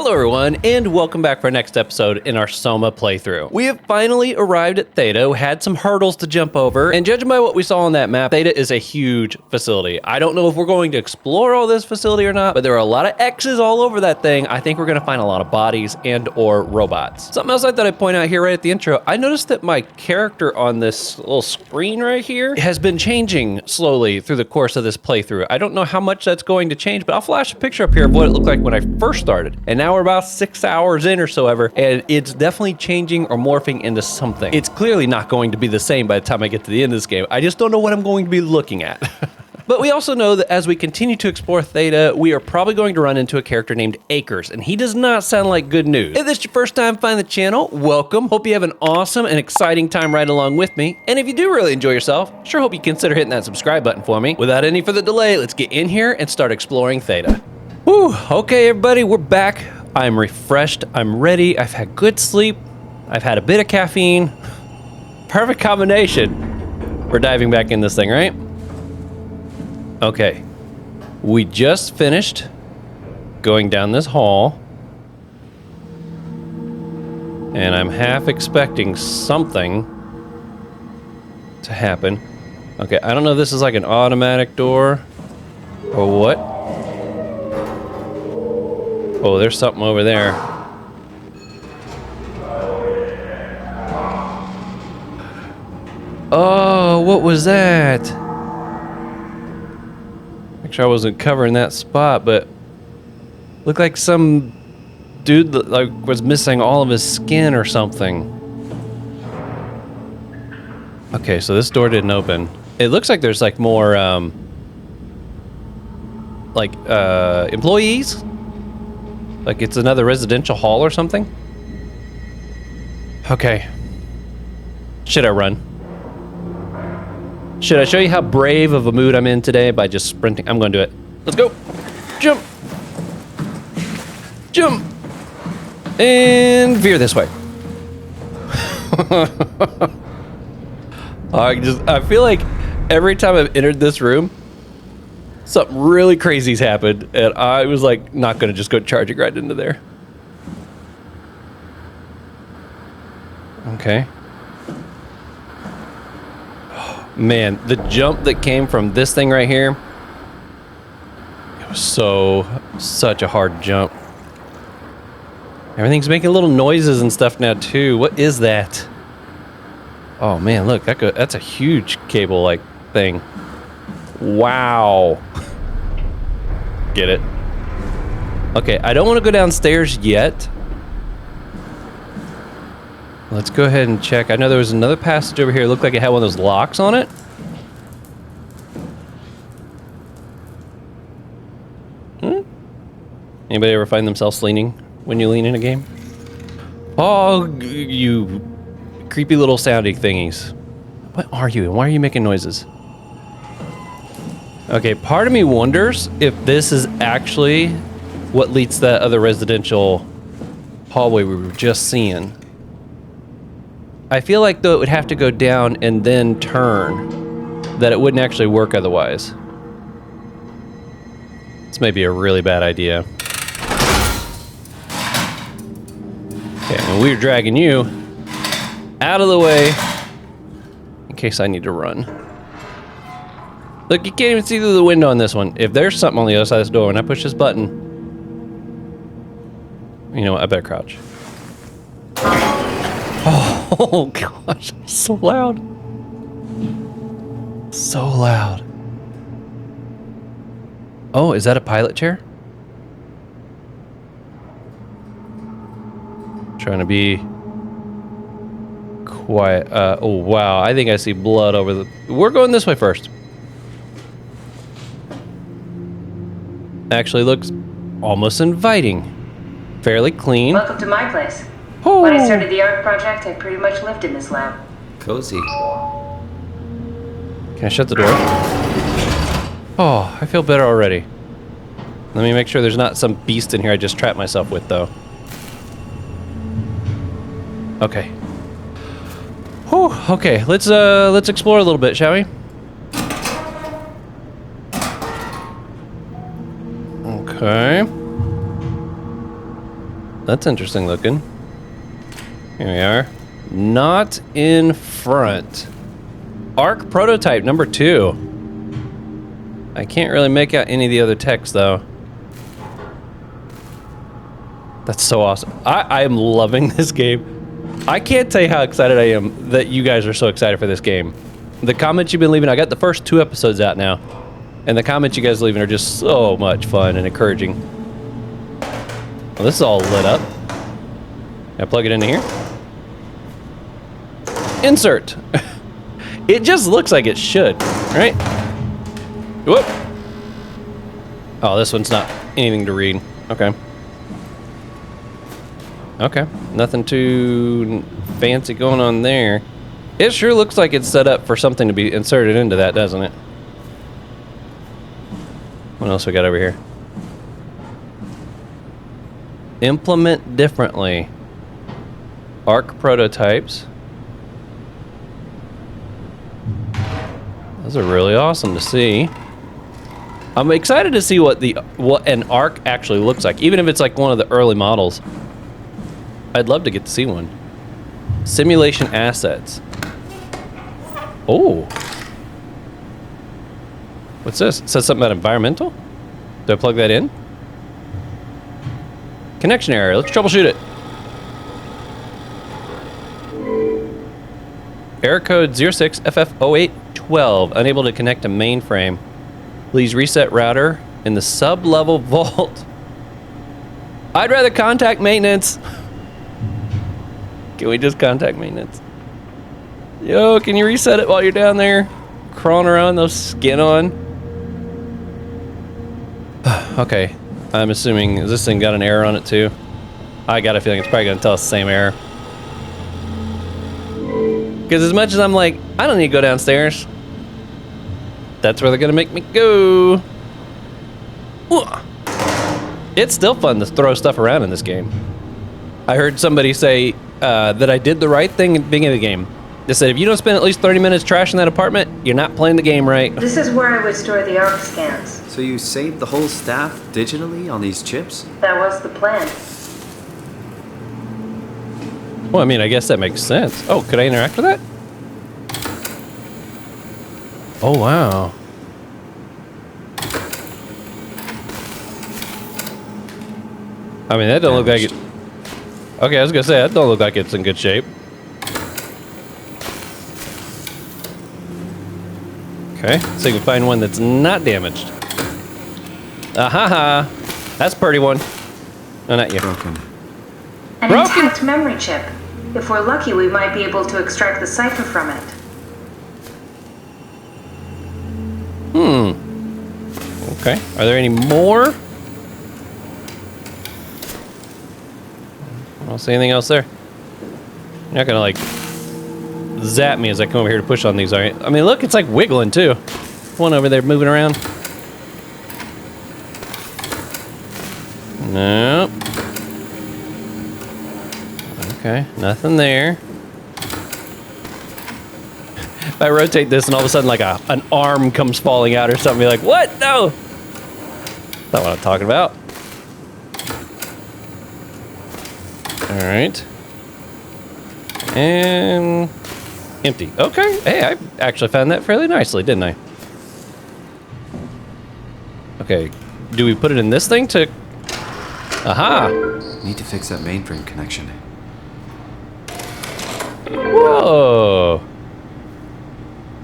Hello everyone, and welcome back for our next episode in our SOMA playthrough. We have finally arrived at Theta, had some hurdles to jump over, and judging by what we saw on that map, Theta is a huge facility. I don't know if we're going to explore all this facility or not, but there are a lot of X's all over that thing. I think we're gonna find a lot of bodies and or robots. Something else I thought I'd point out here right at the intro, I noticed that my character on this little screen right here has been changing slowly through the course of this playthrough. I don't know how much that's going to change, but I'll flash a picture up here of what it looked like when I first started. And now we're about 6 hours in or so ever, and it's definitely changing or morphing into something. It's clearly not going to be the same by the time I get to the end of this game. I just don't know what I'm going to be looking at. But we also know that as we continue to explore Theta, we are probably going to run into a character named Acres, and he does not sound like good news. If this is your first time finding the channel, welcome. Hope you have an awesome and exciting time right along with me. And if you do really enjoy yourself, sure hope you consider hitting that subscribe button for me. Without any further delay, let's get in here and start exploring Theta. Whew, okay everybody, we're back. I'm refreshed, I'm ready, I've had good sleep, I've had a bit of caffeine. Perfect combination. We're diving back in this thing, right? Okay, we just finished going down this hall, and I'm half expecting something to happen. Okay, I don't know if this is like an automatic door or what. Oh, there's something over there. Oh, what was that? Make sure I wasn't covering that spot, but looked like some dude that, like, was missing all of his skin or something. Okay, so this door didn't open. It looks like there's like more employees. Like it's another residential hall or something? Okay. Should I run? Should I show you how brave of a mood I'm in today by just sprinting? I'm gonna do it. Let's go. Jump. Jump. And veer this way. I feel like every time I've entered this room, something really crazy's happened, and I was like, not gonna just go charging right into there. Okay. Oh, man, the jump that came from this thing right here, it was such a hard jump. Everything's making little noises and stuff now too. What is that? Oh man, look, that's a huge cable-like thing. Wow. Get it? Okay, I don't want to go downstairs yet. Let's go ahead and check. I know there was another passage over here. It looked like it had one of those locks on it. Anybody ever find themselves leaning when you lean in a game? Oh, you creepy little sounding thingies. What are you, and why are you making noises? Okay, part of me wonders if this is actually what leads to that other residential hallway we were just seeing. I feel like though it would have to go down and then turn, that it wouldn't actually work otherwise. This may be a really bad idea. Okay, and we're dragging you out of the way in case I need to run. Look, you can't even see through the window on this one. If there's something on the other side of this door, when I push this button, you know what, I better crouch. Oh gosh, so loud. So loud. Oh, is that a pilot chair? Trying to be quiet. Oh wow, I think I see blood over the... We're going this way first. Actually looks almost inviting. Fairly clean. Welcome to my place. Oh. When I started the art project, I pretty much lived in this lab. Cozy. Can I shut the door? Oh, I feel better already. Let me make sure there's not some beast in here I just trapped myself with, though. Okay. Whew, okay, let's explore a little bit, shall we? Okay. That's interesting looking. Here we are. Not in front. Arc prototype number 2. I can't really make out any of the other text though. That's so awesome. I am loving this game. I can't tell you how excited I am that you guys are so excited for this game. The comments you've been leaving, I got the first 2 episodes out now. And the comments you guys are leaving are just so much fun and encouraging. Well, this is all lit up. Can I plug it into here? Insert. It just looks like it should, right? Whoop. Oh, this one's not anything to read. Okay. Okay, nothing too fancy going on there. It sure looks like it's set up for something to be inserted into that, doesn't it? What else we got over here? Implement differently. Arc prototypes. Those are really awesome to see. I'm excited to see what an arc actually looks like, even if it's like one of the early models. I'd love to get to see one. Simulation assets. Oh. What's this? It says something about environmental? Do I plug that in? Connection error. Let's troubleshoot it. Error code 06FF0812. Unable to connect to mainframe. Please reset router in the sub-level vault. I'd rather contact maintenance. Can we just contact maintenance? Yo, can you reset it while you're down there? Crawling around those skin on? Okay, I'm assuming, is this thing got an error on it too? I got a feeling it's probably gonna tell us the same error. Because as much as I'm like, I don't need to go downstairs. That's where they're gonna make me go. It's still fun to throw stuff around in this game. I heard somebody say that I did the right thing at the beginning of the game. They said if you don't spend at least 30 minutes trashing that apartment, you're not playing the game right. This is where I would store the ARC scans. So you saved the whole staff digitally on these chips? That was the plan. Well, I mean, I guess that makes sense. Oh, could I interact with that? Oh, wow. I mean, that don't look like it. Okay, I was gonna say, that don't look like it's in good shape. Okay, so you can find one that's not damaged. Ahaha! That's a pretty one. Oh, not you. Broken. An intact memory chip. If we're lucky, we might be able to extract the cipher from it. Okay, are there any more? I don't see anything else there. You're not gonna like zap me as I come over here to push on these, are you? I mean, look, it's like wiggling too. One over there moving around. Nope. Okay, nothing there. If I rotate this and all of a sudden like an arm comes falling out or something, be like, what? No! That's not what I'm talking about. Alright. And empty. Okay. Hey, I actually found that fairly nicely, didn't I? Okay. Do we put it in this thing to... Aha! Need to fix that mainframe connection. Whoa!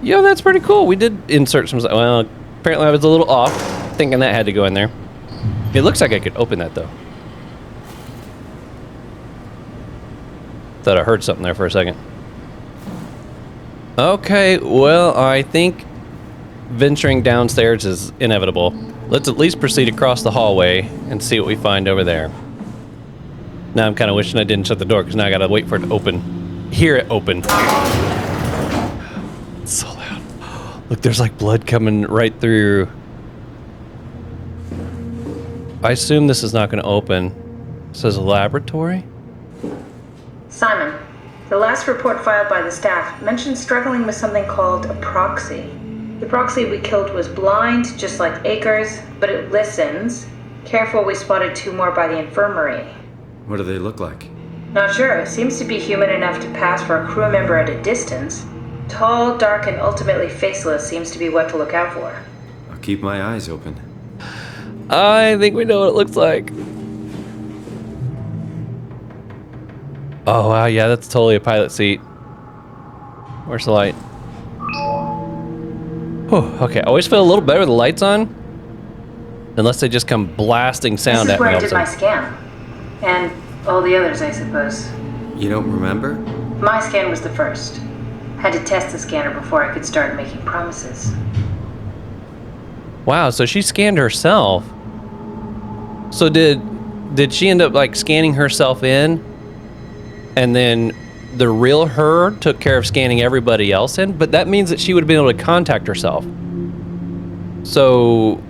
Yo, that's pretty cool. We did insert some... Well, apparently I was a little off, thinking that had to go in there. It looks like I could open that, though. Thought I heard something there for a second. Okay, well, I think venturing downstairs is inevitable. Let's at least proceed across the hallway and see what we find over there. Now I'm kind of wishing I didn't shut the door because now I gotta wait for it to open. Hear it open. It's so loud. Look, there's like blood coming right through. I assume this is not gonna open. It says laboratory? Simon, the last report filed by the staff mentioned struggling with something called a proxy. The proxy we killed was blind, just like Akers, but it listens. Careful, we spotted 2 more by the infirmary. What do they look like? Not sure. Seems to be human enough to pass for a crew member at a distance. Tall, dark, and ultimately faceless seems to be what to look out for. I'll keep my eyes open. I think we know what it looks like. Oh, wow, yeah, that's totally a pilot seat. Where's the light? Whew, okay, I always feel a little better with the lights on. Unless they just come blasting sound This is at me where all I of a did my sudden. scan. And all the others, I suppose. You don't remember? My scan was the first. Had to test the scanner before I could start making promises. Wow, so she scanned herself. So did she end up like scanning herself in? And then the real her took care of scanning everybody else in? But that means that she would have been able to contact herself. So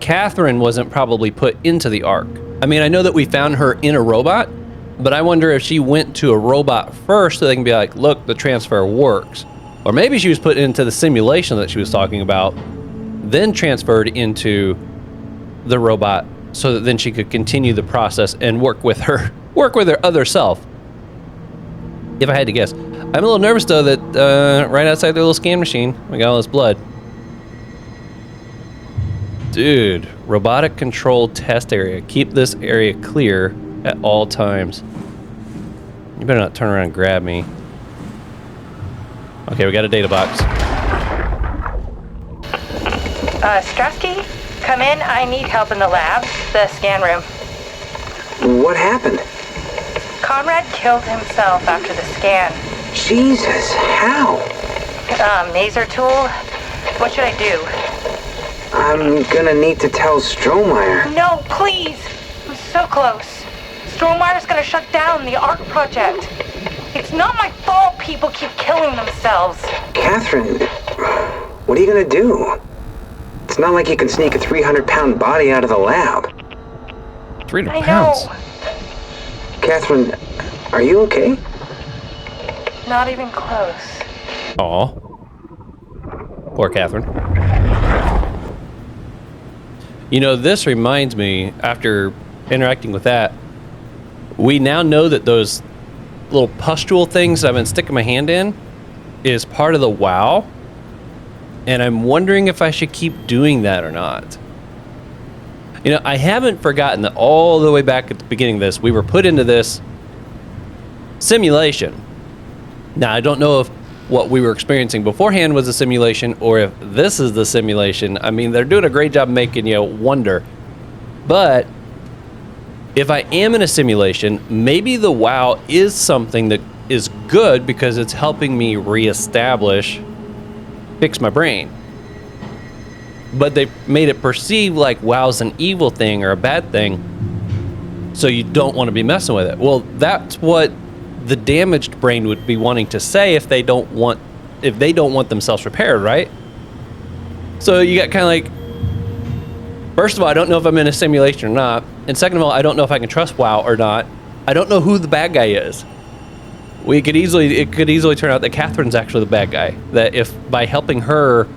Catherine wasn't probably put into the Ark. I mean, I know that we found her in a robot, but I wonder if she went to a robot first so they can be like, look, the transfer works. Or maybe she was put into the simulation that she was talking about, then transferred into the robot so that then she could continue the process and work with her other self. If I had to guess. I'm a little nervous though that right outside their little scan machine, we got all this blood. Dude, robotic control test area. Keep this area clear at all times. You better not turn around and grab me. Okay, we got a data box. Strasky, come in. I need help in the lab, the scan room. What happened? Conrad killed himself after the scan. Jesus, how? Maser tool. What should I do? I'm gonna need to tell Strohmeyer. No, please. I'm so close. Strohmeyer's gonna shut down the Ark project. It's not my fault people keep killing themselves. Catherine, what are you gonna do? It's not like you can sneak a 300-pound body out of the lab. 300 I pounds. know. Catherine, are you okay? Not even close. Aw. Poor Catherine. You know, this reminds me, after interacting with that, we now know that those little pustule things I've been sticking my hand in is part of the WoW. And I'm wondering if I should keep doing that or not. You know, I haven't forgotten that all the way back at the beginning of this, we were put into this simulation. Now, I don't know if what we were experiencing beforehand was a simulation or if this is the simulation. I mean, they're doing a great job making you wonder. But if I am in a simulation, maybe the WoW is something that is good because it's helping me reestablish, fix my brain. But they made it perceive like WoW's an evil thing or a bad thing, so you don't want to be messing with it. Well, that's what the damaged brain would be wanting to say if they don't want themselves repaired, right? So you got kind of like, first of all, I don't know if I'm in a simulation or not, and second of all, I don't know if I can trust WoW or not. I don't know who the bad guy is. It could easily turn out that Catherine's actually the bad guy. That if by helping her,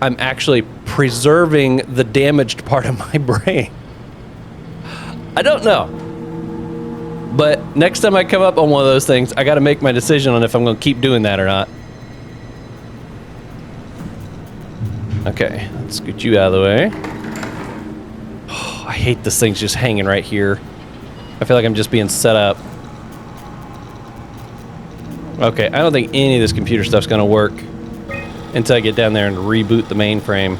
I'm actually preserving the damaged part of my brain. I don't know. But next time I come up on one of those things, I got to make my decision on if I'm going to keep doing that or not. Okay, let's scoot you out of the way. Oh, I hate this thing's just hanging right here. I feel like I'm just being set up. Okay, I don't think any of this computer stuff's going to work until I get down there and reboot the mainframe.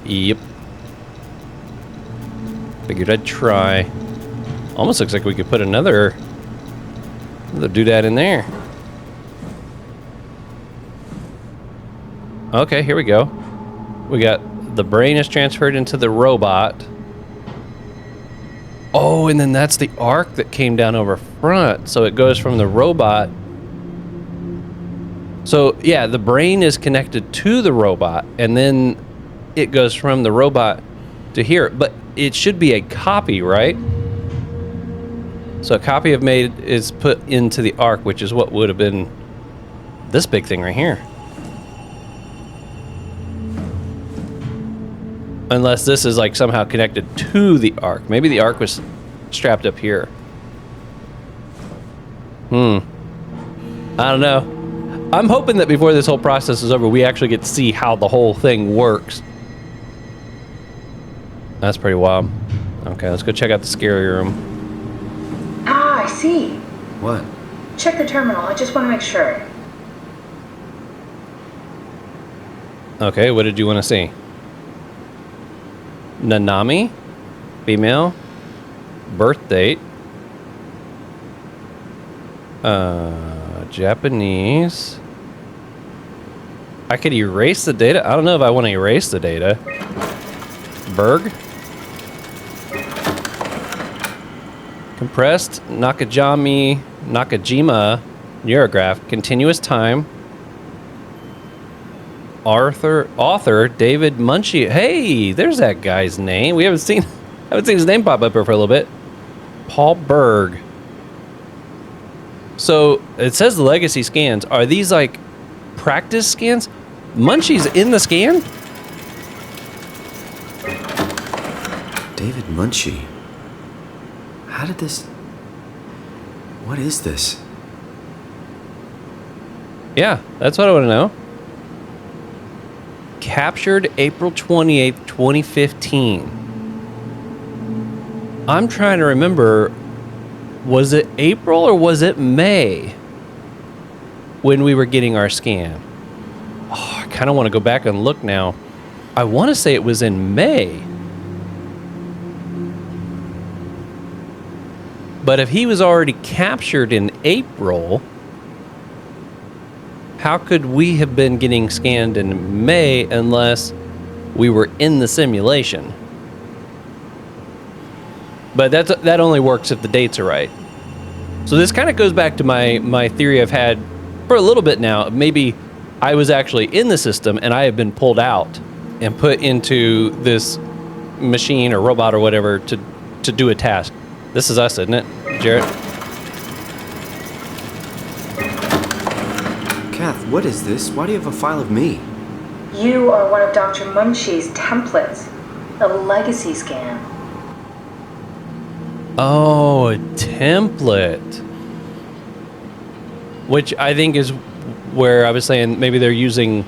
Yep. Figured I'd try. Almost looks like we could put another doodad in there. Okay, here we go. We got the brain is transferred into the robot. Oh, and then that's the arc that came down over front. So it goes from the robot. So yeah, the brain is connected to the robot, and then it goes from the robot to here. But it should be a copy, right? So a copy of made is put into the arc, which is what would have been this big thing right here. Unless this is like somehow connected to the arc. Maybe the arc was strapped up here. I don't know. I'm hoping that before this whole process is over, we actually get to see how the whole thing works. That's pretty wild. Okay, let's go check out the scary room. Ah, I see. What? Check the terminal. I just want to make sure. Okay, what did you want to see? Nanami? Female? Birth date? Japanese? I could erase the data? I don't know if I want to erase the data. Berg? Compressed Nakajima neurograph. Continuous time. Author David Munchie. Hey, there's that guy's name. We haven't seen his name pop up here for a little bit. Paul Berg. So it says the legacy scans. Are these like practice scans? Munchie's in the scan? David Munchie. How did this... What is this? Yeah, that's what I want to know. Captured April 28th, 2015. I'm trying to remember, was it April or was it May when we were getting our scan? Oh, I kind of want to go back and look now. I want to say it was in May. But if he was already captured in April, how could we have been getting scanned in May unless we were in the simulation? But that only works if the dates are right. So this kind of goes back to my theory I've had for a little bit now. Maybe I was actually in the system and I have been pulled out and put into this machine or robot or whatever to do a task. This is us, isn't it, Jarrett? Kath, what is this? Why do you have a file of me? You are one of Dr. Munchie's templates. A legacy scan. Oh, a template. Which I think is where I was saying maybe they're using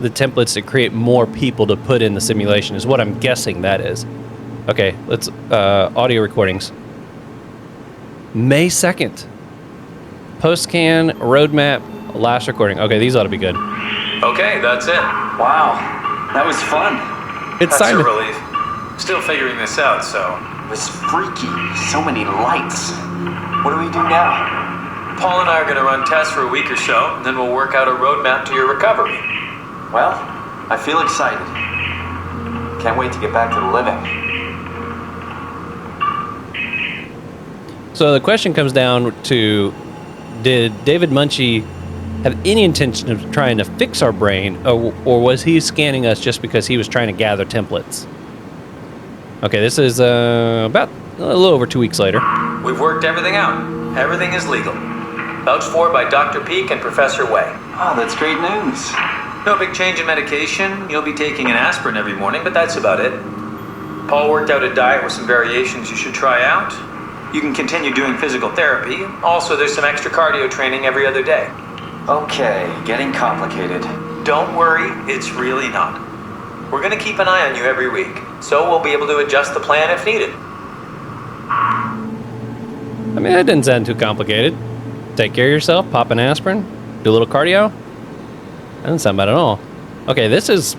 the templates to create more people to put in the simulation is what I'm guessing that is. Okay, let's, audio recordings. May 2nd. Post-scan, roadmap, last recording. Okay, these ought to be good. Okay, that's it. Wow, that was fun. It's That's Simon. a relief. Still figuring this out, so... It was freaky. So many lights. What do we do now? Paul and I are going to run tests for a week or so, and then we'll work out a roadmap to your recovery. Well, I feel excited. Can't wait to get back to the living. So the question comes down to, did David Munchie have any intention of trying to fix our brain, or was he scanning us just because he was trying to gather templates? Okay, this is about a little over 2 weeks later. We've worked everything out. Everything is legal. Vouched for by Dr. Peak and Professor Way. Oh, that's great news. No big change in medication. You'll be taking an aspirin every morning, but that's about it. Paul worked out a diet with some variations you should try out. You can continue doing physical therapy. Also, there's some extra cardio training every other day. Okay, getting complicated. Don't worry, it's really not. We're going to keep an eye on you every week, so we'll be able to adjust the plan if needed. I mean, that didn't sound too complicated. Take care of yourself, pop an aspirin, do a little cardio. That doesn't sound bad at all. Okay, this is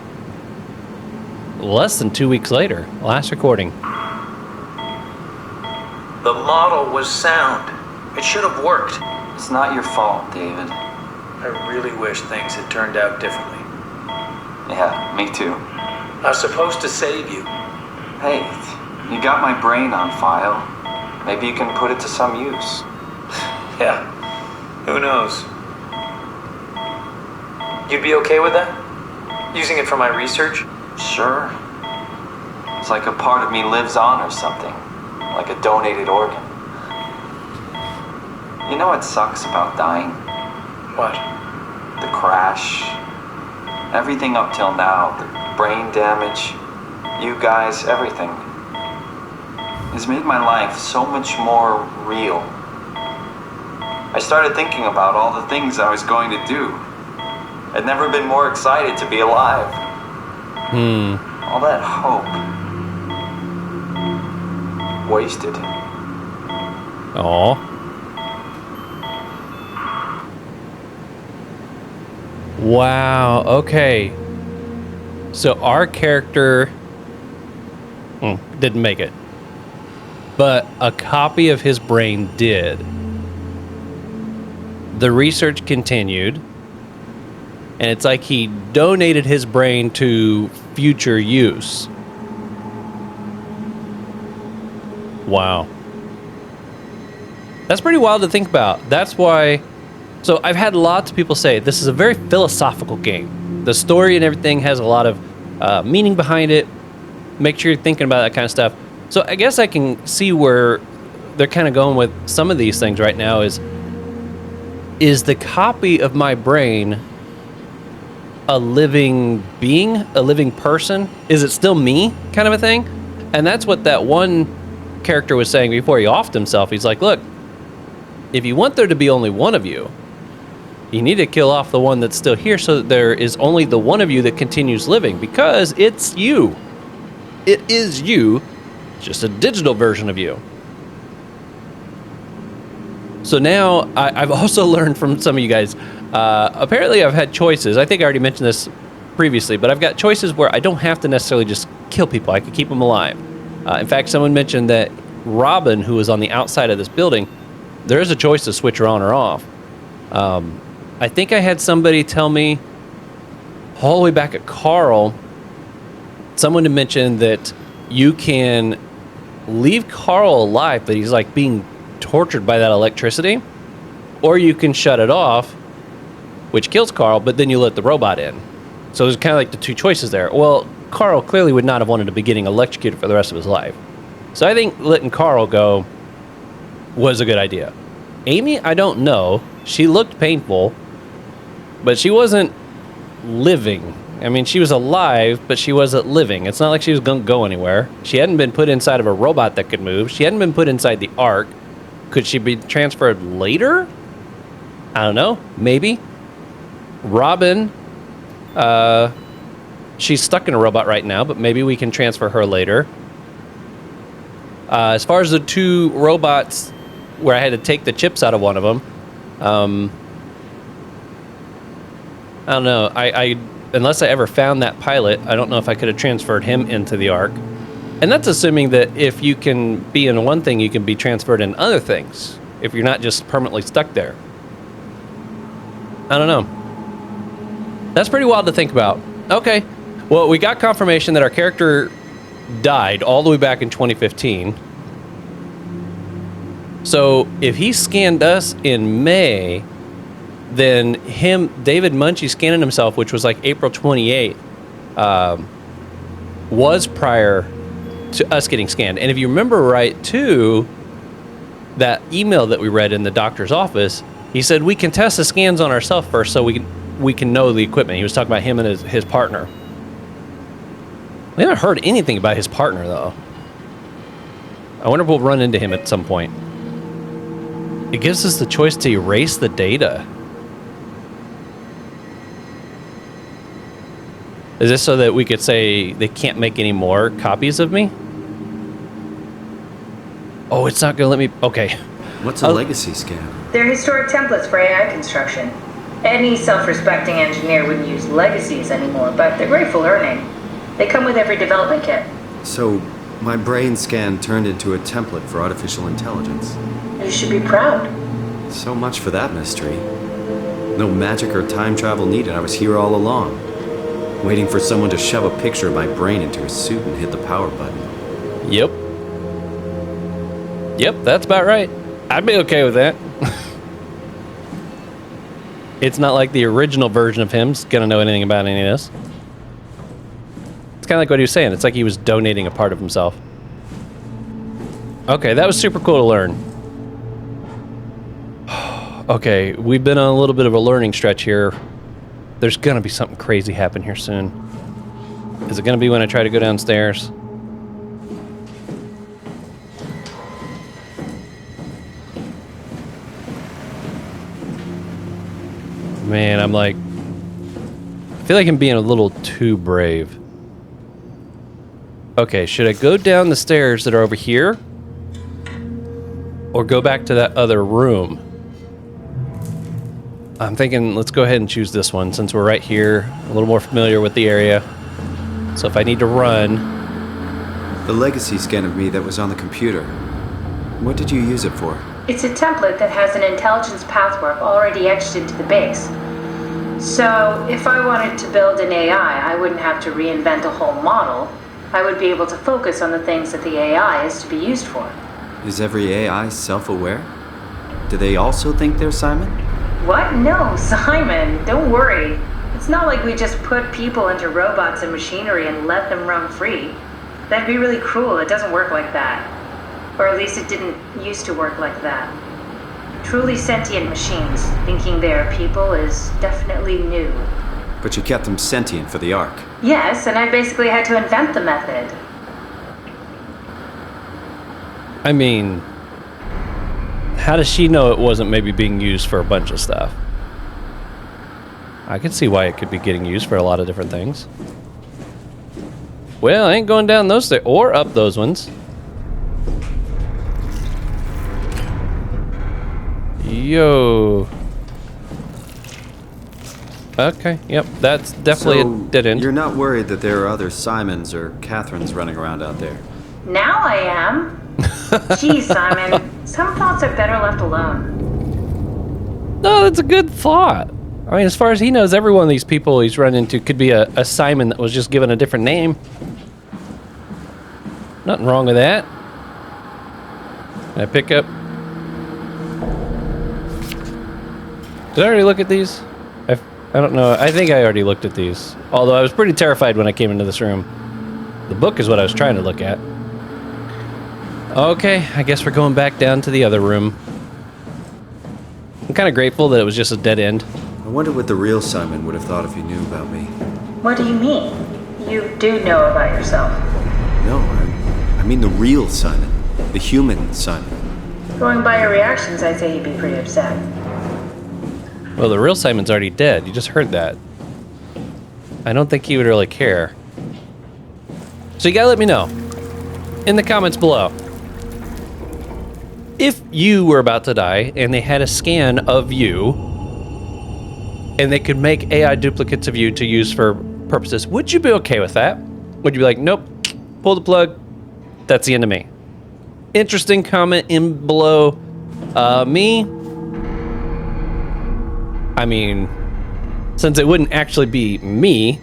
less than 2 weeks later. Last recording. The model was sound. It should have worked. It's not your fault, David. I really wish things had turned out differently. Yeah, me too. I was supposed to save you. Hey, you got my brain on file. Maybe you can put it to some use. Yeah, who knows? You'd be okay with that? Using it for my research? Sure. It's like a part of me lives on or something. Like a donated organ. You know what sucks about dying? What? The crash. Everything up till now. The brain damage. you guys, everything, has made my life so much more real. I started thinking about all the things I was going to do. I'd never been more excited to be alive. All that hope. Wasted. Aw. Wow, okay. So our character didn't make it. But a copy of his brain did. The research continued. And it's like he donated his brain to future use. Wow. That's pretty wild to think about. That's why... So I've had lots of people say this is a very philosophical game. The story and everything has a lot of meaning behind it. Make sure you're thinking about that kind of stuff. So I guess I can see where they're kind of going with some of these things right now is the copy of my brain a living being, a living person? Is it still me kind of a thing? And that's what that one character was saying before he offed himself. He's like, look, if you want there to be only one of you, you need to kill off the one that's still here so that there is only the one of you that continues living, because it's you. It is you, just a digital version of you. So now I've also learned from some of you guys, apparently I've had choices. I think I already mentioned this previously, but I've got choices where I don't have to necessarily just kill people. I can keep them alive. In fact, someone mentioned that Robin, who was on the outside of this building, there is a choice to switch her on or off. I think I had somebody tell me all the way back at Carl, someone had mentioned that you can leave Carl alive, but he's like being tortured by that electricity, or you can shut it off, which kills Carl, but then you let the robot in. So there's kind of like the two choices there. Well, Carl clearly would not have wanted to be getting electrocuted for the rest of his life. So I think letting Carl go was a good idea. Amy, I don't know. She looked painful, but she wasn't living. I mean, she was alive, but she wasn't living. It's not like she was going to go anywhere. She hadn't been put inside of a robot that could move. She hadn't been put inside the Ark. Could she be transferred later? I don't know. Maybe. Robin, she's stuck in a robot right now, but maybe we can transfer her later. As far as the two robots where I had to take the chips out of one of them, I don't know. I unless I ever found that pilot, I don't know if I could have transferred him into the Ark. And that's assuming that if you can be in one thing, you can be transferred in other things, if you're not just permanently stuck there. I don't know. That's pretty wild to think about. Okay. Well, we got confirmation that our character died all the way back in 2015. So if he scanned us in May, then David Munchie scanning himself, which was like April 28th, was prior to us getting scanned. And if you remember right, too, that email that we read in the doctor's office, he said we can test the scans on ourselves first so we can know the equipment. He was talking about him and his partner. We haven't heard anything about his partner, though. I wonder if we'll run into him at some point. It gives us the choice to erase the data. Is this so that we could say they can't make any more copies of me? Oh, it's not going to let me... Okay. What's a legacy scan? They're historic templates for AI construction. Any self-respecting engineer wouldn't use legacies anymore, but they're great for learning. They come with every development kit. So, my brain scan turned into a template for artificial intelligence. You should be proud. So much for that mystery. No magic or time travel needed. I was here all along, waiting for someone to shove a picture of my brain into a suit and hit the power button. Yep. Yep, that's about right. I'd be okay with that. It's not like the original version of him's gonna know anything about any of this. It's kind of like what he was saying. It's like he was donating a part of himself. Okay, that was super cool to learn. Okay, we've been on a little bit of a learning stretch here. There's gonna be something crazy happen here soon. Is it going to be when I try to go downstairs? Man, I'm like... I feel like I'm being a little too brave. Okay, should I go down the stairs that are over here? Or go back to that other room? I'm thinking let's go ahead and choose this one since we're right here, a little more familiar with the area. So if I need to run... The legacy scan of me that was on the computer. What did you use it for? It's a template that has an intelligence pathwork already etched into the base. So if I wanted to build an AI, I wouldn't have to reinvent a whole model. I would be able to focus on the things that the AI is to be used for. Is every AI self-aware? Do they also think they're Simon? What? No, Simon, don't worry. It's not like we just put people into robots and machinery and let them roam free. That'd be really cruel. It doesn't work like that. Or at least it didn't used to work like that. Truly sentient machines thinking they're people is definitely new. But you kept them sentient for the Ark. Yes, and I basically had to invent the method. I mean... How does she know it wasn't maybe being used for a bunch of stuff? I can see why it could be getting used for a lot of different things. Well, I ain't going down those stairs or up those ones. Yo. Okay, yep, that's definitely a dead end. You're not worried that there are other Simons or Catherines running around out there? Now I am. Gee, Simon, some thoughts are better left alone. No, that's a good thought. I mean, as far as he knows, every one of these people he's run into could be a Simon that was just given a different name. Nothing wrong with that. Can I pick up? Did I already look at these? I don't know. I think I already looked at these. Although I was pretty terrified when I came into this room. The book is what I was trying to look at. Okay, I guess we're going back down to the other room. I'm kind of grateful that it was just a dead end. I wonder what the real Simon would have thought if he knew about me. What do you mean? You do know about yourself. No, I mean the real Simon. The human Simon. Going by your reactions, I'd say he'd be pretty upset. Well, the real Simon's already dead. You just heard that. I don't think he would really care. So you gotta let me know in the comments below. If you were about to die and they had a scan of you and they could make AI duplicates of you to use for purposes, would you be okay with that? Would you be like, nope, pull the plug, that's the end of me? Interesting comment in below. Me, I mean, since it wouldn't actually be me,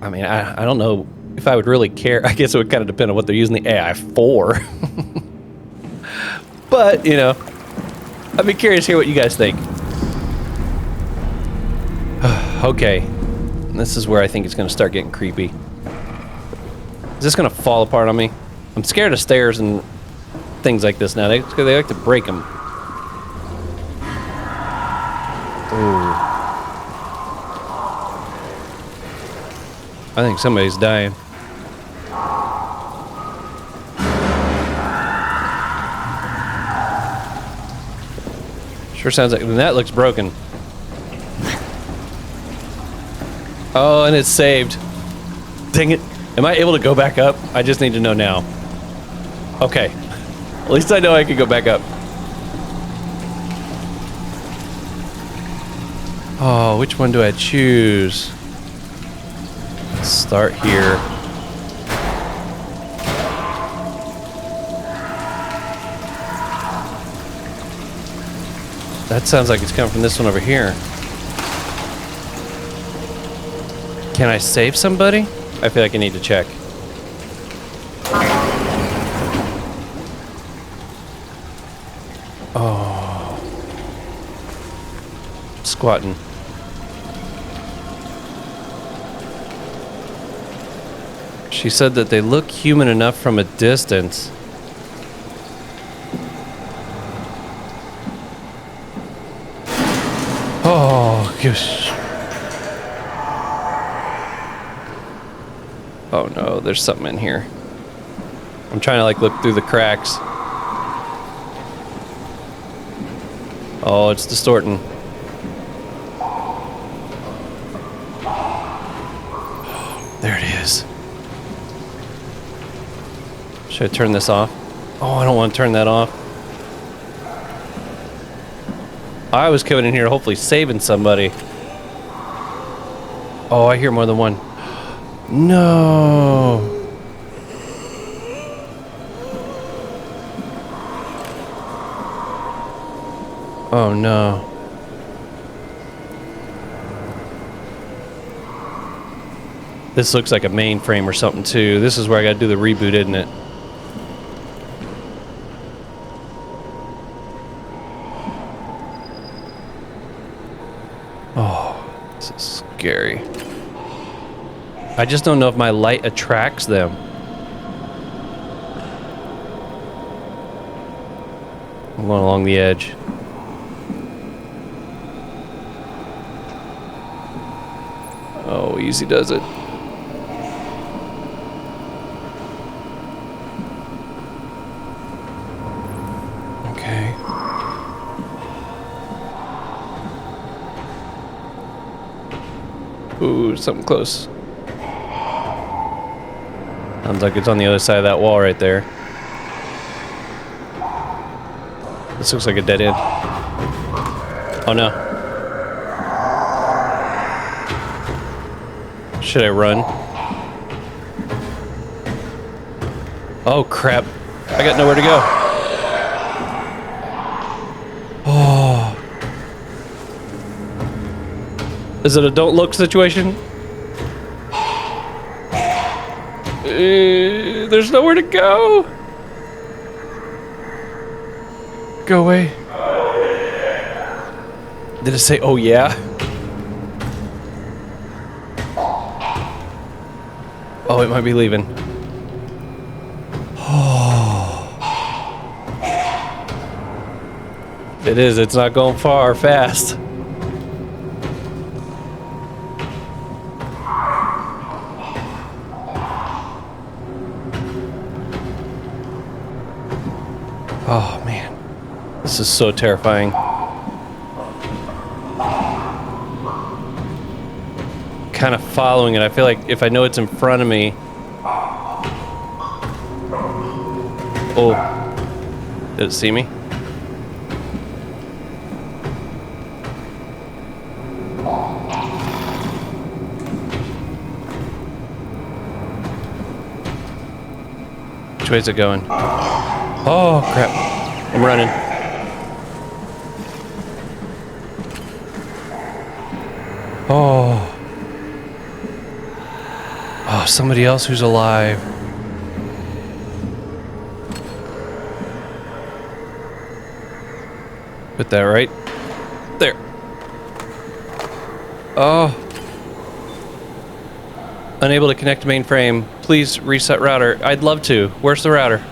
I mean, I don't know if I would really care. I guess it would kind of depend on what they're using the AI for. But, you know, I'd be curious to hear what you guys think. Okay, this is where I think it's going to start getting creepy. Is this going to fall apart on me? I'm scared of stairs and things like this now. They like to break them. Ooh. I think somebody's dying. Sure sounds like that looks broken. Oh, and it's saved. Dang it. Am I able to go back up? I just need to know now. Okay. At least I know I can go back up. Oh, which one do I choose? Let's start here. That sounds like it's coming from this one over here. Can I save somebody? I feel like I need to check. Oh. Squatting. She said that they look human enough from a distance. Oh, gosh. Oh no, there's something in here. I'm trying to like look through the cracks. Oh, it's distorting. There it is. Should I turn this off? Oh, I don't want to turn that off. I was coming in here hopefully saving somebody. Oh, I hear more than one. No. Oh no. This looks like a mainframe or something too. This is where I gotta do the reboot, isn't it? Oh, this is scary. I just don't know if my light attracts them. I'm going along the edge. Oh, easy does it. Okay. Ooh, something close. Sounds like it's on the other side of that wall right there. This looks like a dead end. Oh no. Should I run? Oh crap. I got nowhere to go. Oh. Is it a don't look situation? There's nowhere to go. Go away. Did it say, oh yeah? Oh, it might be leaving. Oh. It is, it's not going far, fast. Oh man, this is so terrifying. Kind of following it. I feel like if I know it's in front of me. Oh, did it see me? Which way is it going? Oh crap, I'm running. Oh. Oh, somebody else who's alive. Put that right there. Oh. Unable to connect to mainframe. Please reset router. I'd love to. Where's the router?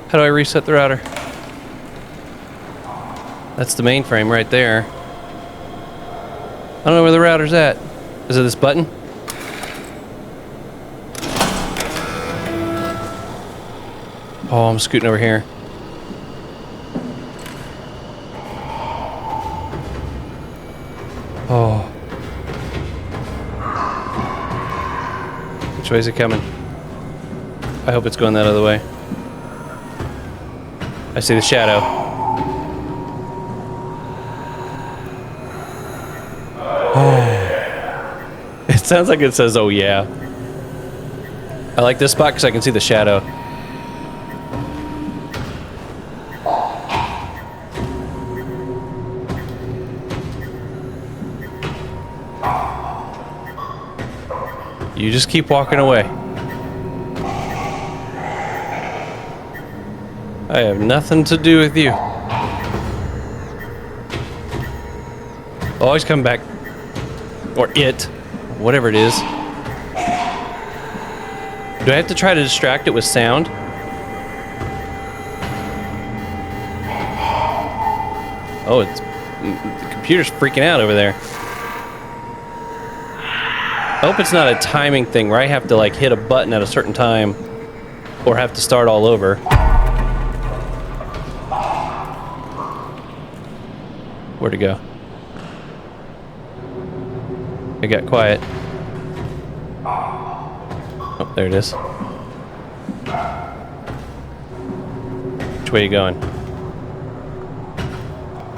How do I reset the router? That's the mainframe right there. I don't know where the router's at. Is it this button? Oh, I'm scooting over here. Oh. Which way is it coming? I hope it's going that other way. I see the shadow. Oh. It sounds like it says, oh yeah. I like this spot because I can see the shadow. You just keep walking away. I have nothing to do with you. Always come back. Or it. Whatever it is. Do I have to try to distract it with sound? Oh, the computer's freaking out over there. I hope it's not a timing thing where I have to like hit a button at a certain time or have to start all over. Where'd it go? It got quiet. Oh, there it is. Which way are you going?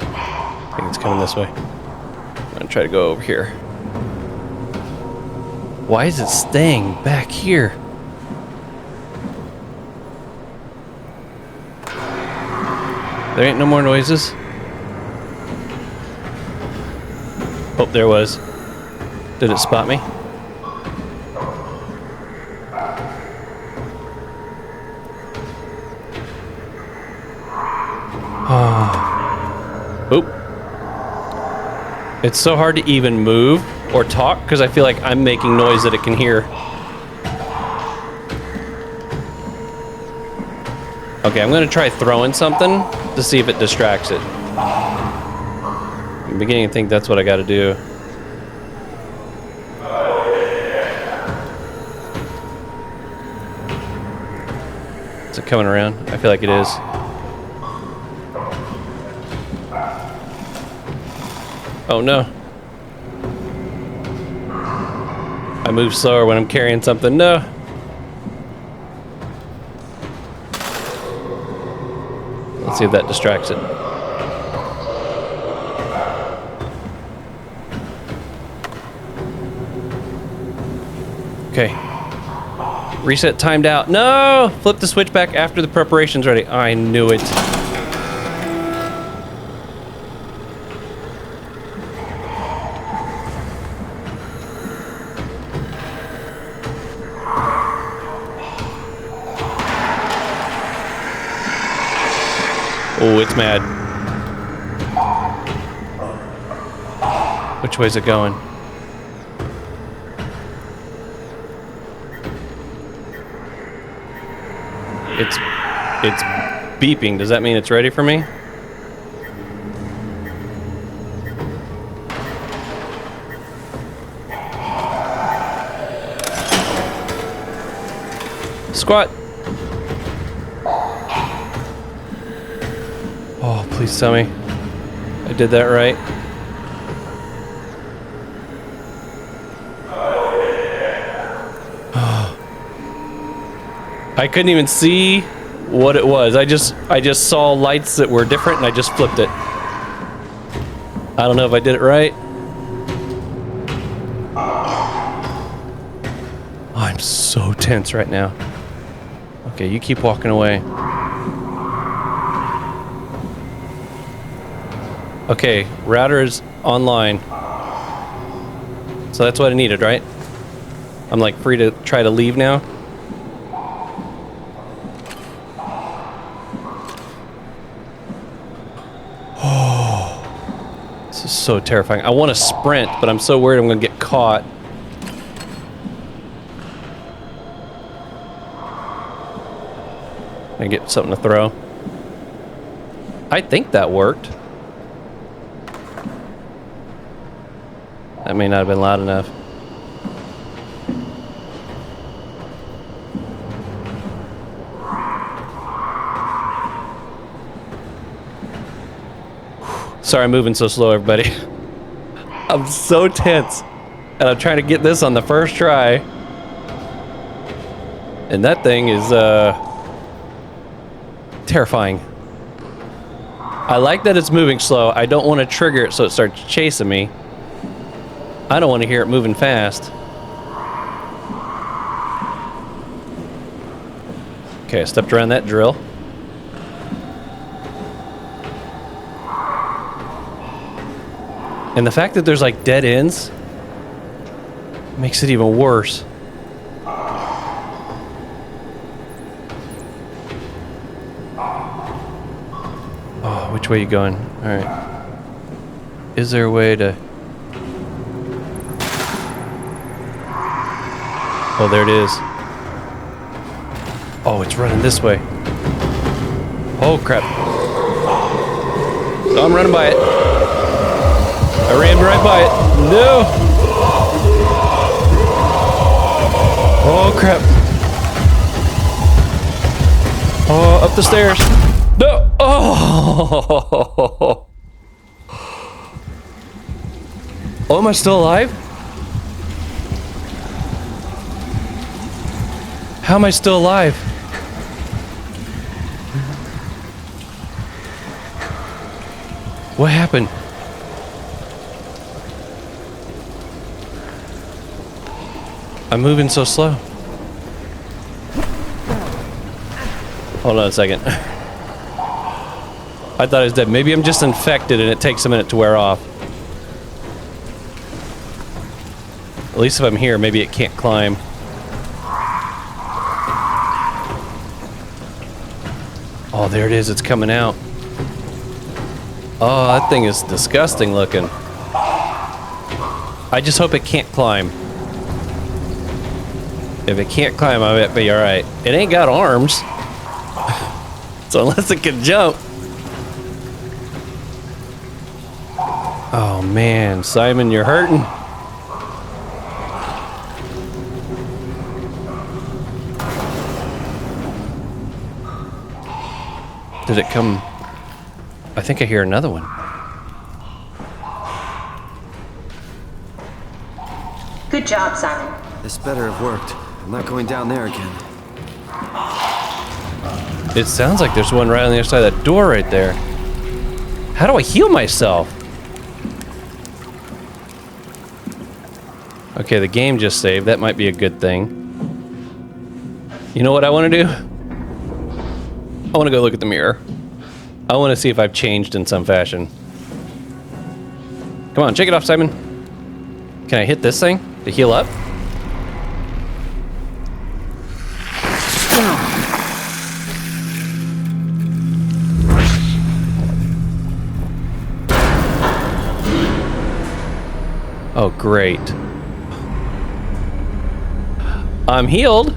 I think it's coming this way. I'm gonna try to go over here. Why is it staying back here? There ain't no more noises. Oh, there was. Did it spot me? Oh. Oop. It's so hard to even move or talk because I feel like I'm making noise that it can hear. Okay, I'm gonna try throwing something to see if it distracts it. I'm beginning to think that's what I gotta do. Is it coming around? I feel like it is. Oh no. I move slower when I'm carrying something. No. Let's see if that distracts it. Okay. Reset timed out. No! Flip the switch back after the preparation's ready. I knew it. Oh, it's mad. Which way's it going? It's beeping. Does that mean it's ready for me? Squat. Oh, please tell me I did that right. I couldn't even see what it was. I just saw lights that were different and I just flipped it. I don't know if I did it right. Oh, I'm so tense right now. Okay, you keep walking away. Okay, router is online. So that's what I needed, right? I'm like free to try to leave now. Oh, this is so terrifying. I want to sprint, but I'm so worried I'm going to get caught. I get something to throw. I think that worked. That may not have been loud enough. Sorry I'm moving so slow, everybody. I'm so tense. And I'm trying to get this on the first try. And that thing is, terrifying. I like that it's moving slow. I don't want to trigger it so it starts chasing me. I don't want to hear it moving fast. Okay, I stepped around that drill. And the fact that there's like dead ends makes it even worse. Oh, which way are you going? All right. Is there a way to... Oh, there it is. Oh, it's running this way. Oh, crap. Oh, I'm running by it. I rammed right by it. No! Oh, crap. Oh, up the stairs. No. Oh. Oh, am I still alive? How am I still alive? What happened? I'm moving so slow. Hold on a second. I thought I was dead. Maybe I'm just infected and it takes a minute to wear off. At least if I'm here, maybe it can't climb. Oh, there it is. It's coming out. Oh, that thing is disgusting looking. I just hope it can't climb. If it can't climb, I bet be alright. It ain't got arms. So unless it can jump. Oh man, Simon, you're hurting. Did it come? I think I hear another one. Good job, Simon. This better have worked. I'm not going down there again. It sounds like there's one right on the other side of that door right there. How do I heal myself? Okay, the game just saved. That might be a good thing. You know what I want to do? I want to go look at the mirror. I want to see if I've changed in some fashion. Come on, shake it off, Simon. Can I hit this thing to heal up? Oh, great. I'm healed.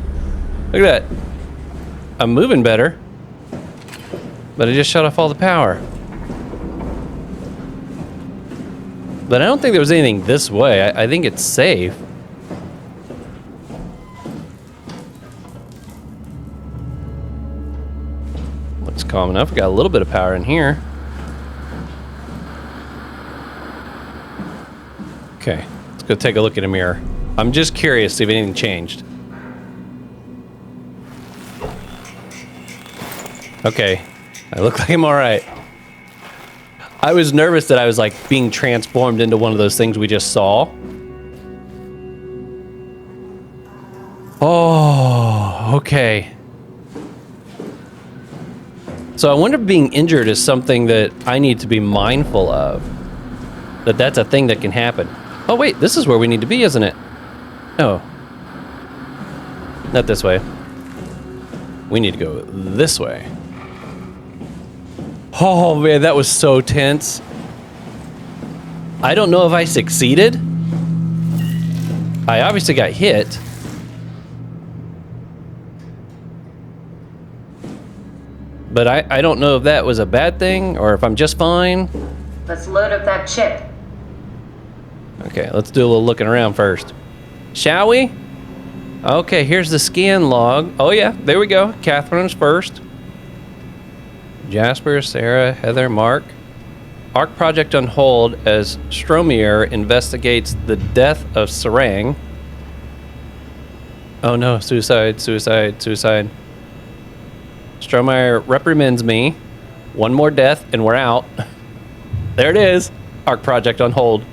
Look at that. I'm moving better. But I just shut off all the power. But I don't think there was anything this way. I think it's safe. Looks calm enough. Got a little bit of power in here. Okay, let's go take a look at a mirror. I'm just curious to see if anything changed. Okay, I look like I'm alright. I was nervous that I was like being transformed into one of those things we just saw. Oh, okay. So I wonder if being injured is something that I need to be mindful of. That's a thing that can happen. Oh wait, this is where we need to be, isn't it? Oh. Not this way. We need to go this way. Oh man, that was so tense. I don't know if I succeeded. I obviously got hit. But I don't know if that was a bad thing or if I'm just fine. Let's load up that chip. Okay, let's do a little looking around first. Shall we? Okay, here's the scan log. Oh yeah, there we go. Catherine's first. Jasper, Sarah, Heather, Mark. ARC project on hold as Stromier investigates the death of Sarang. Oh no, suicide, suicide, suicide. Stromier reprimands me. One more death and we're out. There it is. ARC project on hold.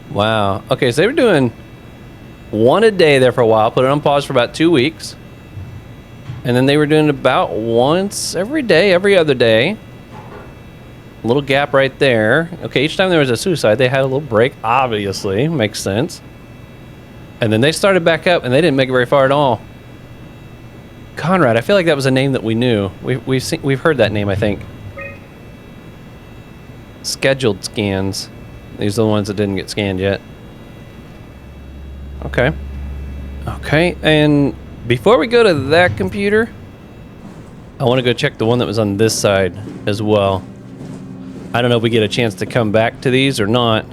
Wow. Okay, so they were doing one a day there for a while, put it on pause for about 2 weeks. And then they were doing about once every day, every other day. A little gap right there. Okay, each time there was a suicide, they had a little break, obviously. Makes sense. And then they started back up, and they didn't make it very far at all. Conrad, I feel like that was a name that we knew. We've heard that name, I think. Scheduled scans. These are the ones that didn't get scanned yet. Okay. Okay, and before we go to that computer, I want to go check the one that was on this side as well. I don't know if we get a chance to come back to these or not.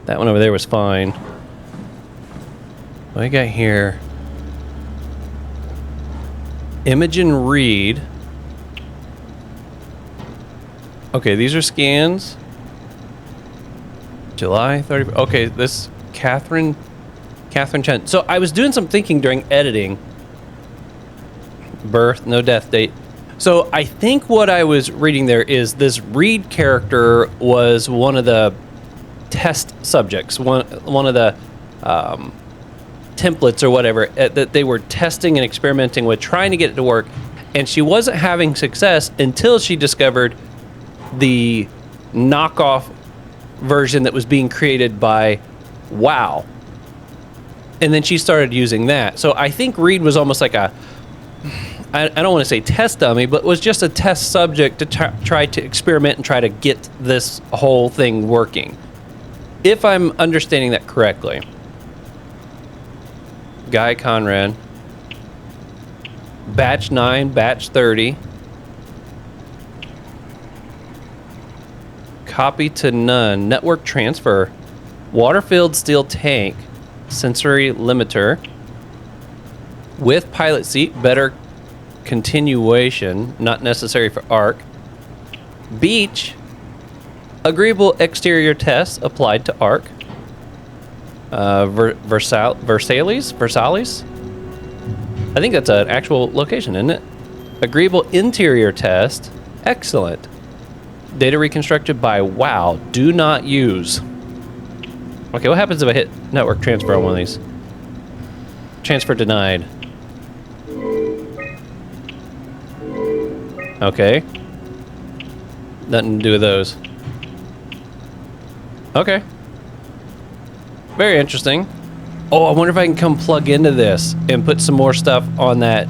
That one over there was fine. What do I got here? Imogen Reed. Okay, these are scans. July 30. Okay, this Catherine Chen. So I was doing some thinking during editing. Birth, no death date. So I think what I was reading there is this Reed character was one of the test subjects, one of the templates or whatever that they were testing and experimenting with, trying to get it to work, and she wasn't having success until she discovered the knockoff version that was being created by WoW, and then she started using that. So I think Reed was almost like a, I don't want to say test dummy, but was just a test subject to try to experiment and try to get this whole thing working, if I'm understanding that correctly. Guy Conrad. Batch 9, Batch 30. Copy to none. Network transfer. Water-filled steel tank. Sensory limiter. With pilot seat. Better continuation. Not necessary for ARC. Beach. Agreeable exterior tests applied to ARC. Versailles? I think that's an actual location, isn't it? Agreeable interior test. Excellent. Data reconstructed by WoW. Do not use. Okay, what happens if I hit network transfer on one of these? Transfer denied. Okay. Nothing to do with those. Okay. Very interesting. Oh, I wonder if I can come plug into this and put some more stuff on that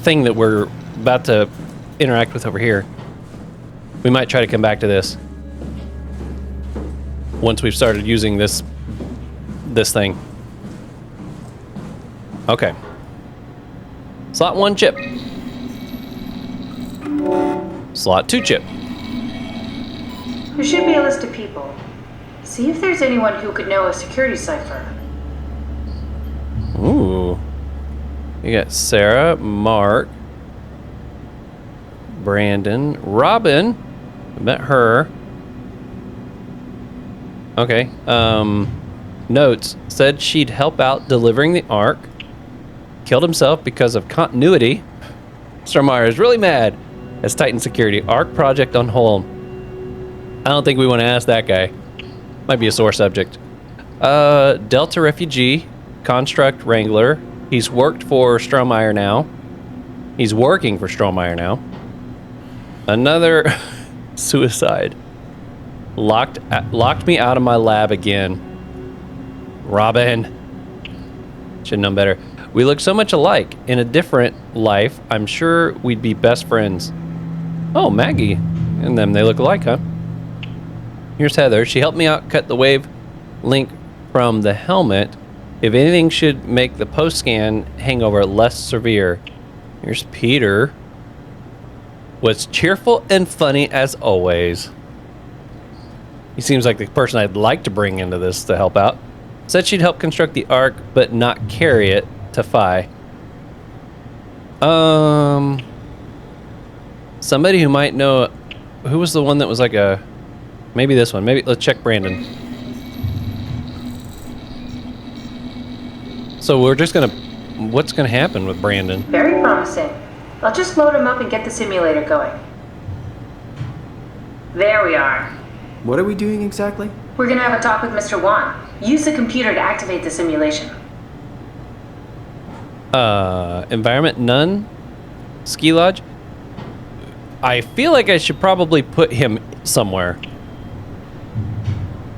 thing that we're about to interact with over here. We might try to come back to this once we've started using this thing. Okay. Slot 1 chip. Slot 2 chip. There should be a list of people. See if there's anyone who could know a security cipher. Ooh. You got Sarah, Mark, Brandon, Robin. I met her. Okay. Notes. Said she'd help out delivering the ARC. Killed himself because of continuity. Strohmeyer is really mad. As Titan Security. ARC project on hold. I don't think we want to ask that guy. Might be a sore subject. Delta refugee. Construct Wrangler. He's worked for Strohmeyer now. He's working for Strohmeyer now. Another suicide. Locked me out of my lab again. Robin. Should know better. We look so much alike. In a different life, I'm sure we'd be best friends. Oh, Maggie and them, they look alike, huh? Here's Heather. She helped me out cut the wave link from the helmet. If anything should make the post-scan hangover less severe. Here's Peter. Was cheerful and funny as always. He seems like the person I'd like to bring into this to help out. Said she'd help construct the ARC, but not carry it to Syfy. Somebody who might know. Who was the one that was like a? Maybe this one. Maybe let's check Brandon. So we're just gonna. What's gonna happen with Brandon? Very promising. I'll just load him up and get the simulator going. There we are. What are we doing exactly? We're gonna have a talk with Mr. Wan. Use the computer to activate the simulation. Environment none. Ski lodge. I feel like I should probably put him somewhere.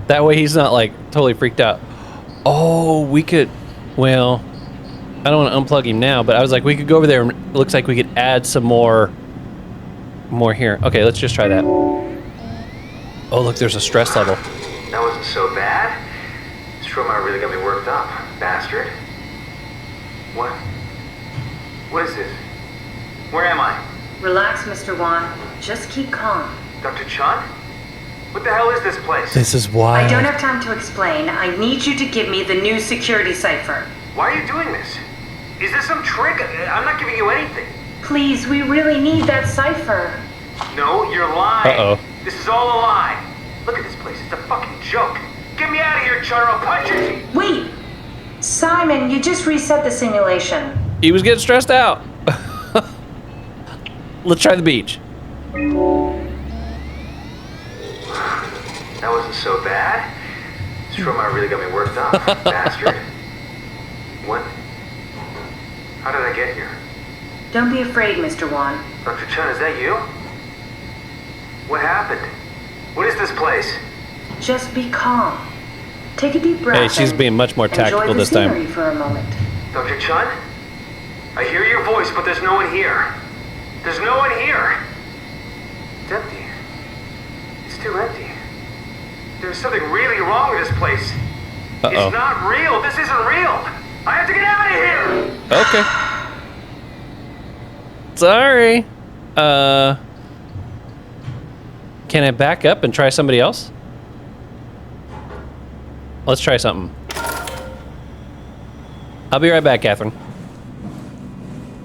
That way he's not like totally freaked out. Oh, we could. Well, I don't want to unplug him now, but I was like, we could go over there and it looks like we could add some more here. Okay, let's just try that. Oh, look, there's a stress level. That wasn't so bad. Strohmeyer really got me worked up, bastard. What? What is this? Where am I? Relax, Mr. Wan. Just keep calm. Dr. Chun? What the hell is this place? This is wild. I don't have time to explain. I need you to give me the new security cipher. Why are you doing this? Is this some trick? I'm not giving you anything. Please, we really need that cipher. No, you're lying. Uh-oh. This is all a lie. Look at this place. It's a fucking joke. Get me out of here, Char. I'll punch your teeth. Wait! Simon, you just reset the simulation. He was getting stressed out. Let's try the beach. That wasn't so bad. Stromar really got me worked up, bastard. What? How did I get here? Don't be afraid, Mr. Wan. Dr. Chun, is that you? What happened? What is this place? Just be calm. Take a deep breath. Hey, she's and being much more tactical enjoy the this time. scenery for a moment. Dr. Chun? I hear your voice, but there's no one here. There's no one here. It's empty. It's too empty. There's something really wrong with this place. Uh-oh. It's not real. This isn't real. I have to get out of here. Okay. Sorry. Can I back up and try somebody else? Let's try something. I'll be right back, Catherine.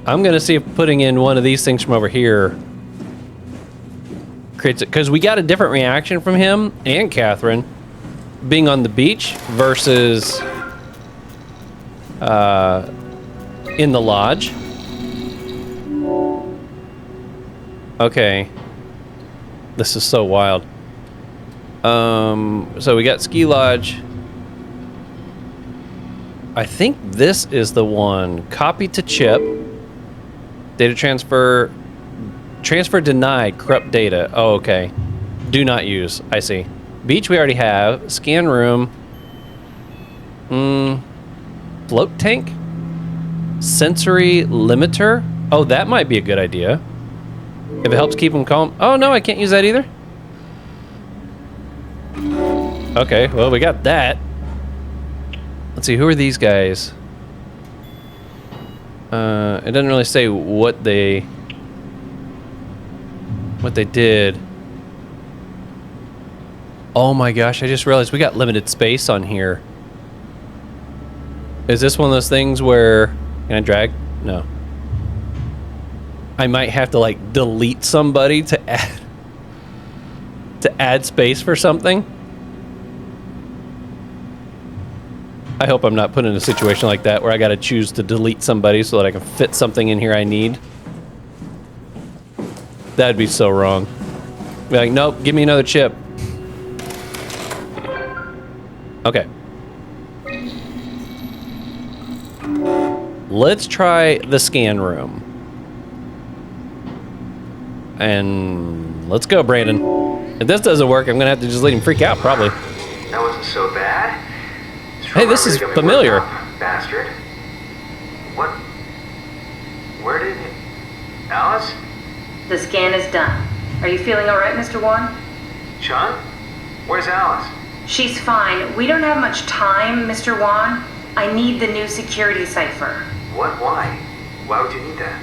I'm gonna see if putting in one of these things from over here creates it, because we got a different reaction from him and Catherine being on the beach versus in the lodge. Okay. This is so wild. So we got ski lodge. I think this is the one. Copy to chip. Data transfer. Transfer denied. Corrupt data. Oh, okay. Do not use. I see. Beach we already have. Scan room. Float tank? Sensory limiter? Oh, that might be a good idea. If it helps keep them calm. Oh, no, I can't use that either. Okay, well, we got that. Let's see, who are these guys? It doesn't really say what they did. Oh my gosh, I just realized we got limited space on here. Is this one of those things where... Can I drag? No. I might have to, like, delete somebody to add space for something. I hope I'm not put in a situation like that where I gotta choose to delete somebody so that I can fit something in here I need. That'd be so wrong. Be like, nope, give me another chip. Okay. Let's try the scan room. And let's go, Brandon. If this doesn't work, I'm gonna have to just let him freak out, probably. That wasn't so bad. Hey, this is familiar. Bastard. What? Where did you... Alice? The scan is done. Are you feeling all right, Mr. Wan? Chun? Where's Alice? She's fine. We don't have much time, Mr. Wan. I need the new security cipher. What? Why? Why would you need that?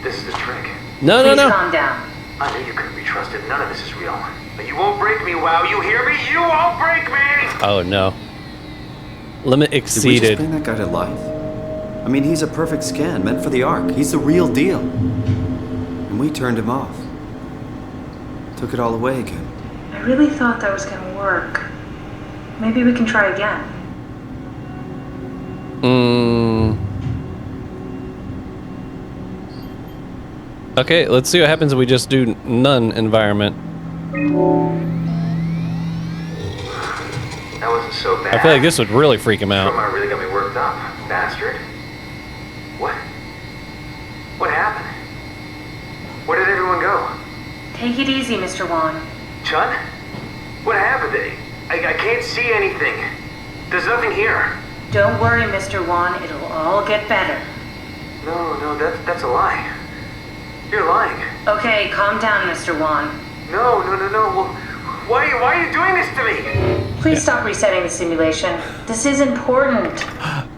This is the trick. No, Please no, no. calm down. I knew you couldn't be trusted. None of this is real. But you won't break me, WoW. You hear me? You won't break me! Oh, no. Limit Did we just exceeded. bring that guy to life? I mean, he's a perfect scan, meant for the Ark. He's the real deal. And we turned him off. Took it all away again. I really thought that was gonna work. Maybe we can try again. Okay, let's see what happens if we just do none environment. That wasn't so bad. I feel like this would really freak him out. Stromar really got me worked up, bastard. What? What happened? Where did everyone go? Take it easy, Mr. Wan. Chun? What happened? I can't see anything. There's nothing here. Don't worry, Mr. Wan. It'll all get better. No, that's a lie. You're lying. Okay, calm down, Mr. Wan. No. Well, why are you doing this to me? Please stop resetting the simulation. This is important.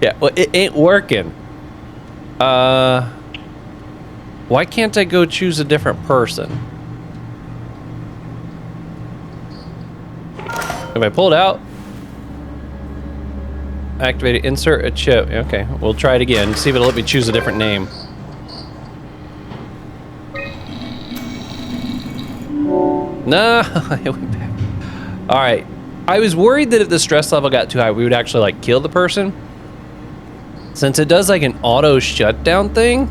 Yeah, well, it ain't working. Why can't I go choose a different person? If I pull it out, activate it, insert a chip. Okay, we'll try it again. See if it'll let me choose a different name. No, it went back. All right. I was worried that if the stress level got too high, we would actually like kill the person. Since it does like an auto shutdown thing,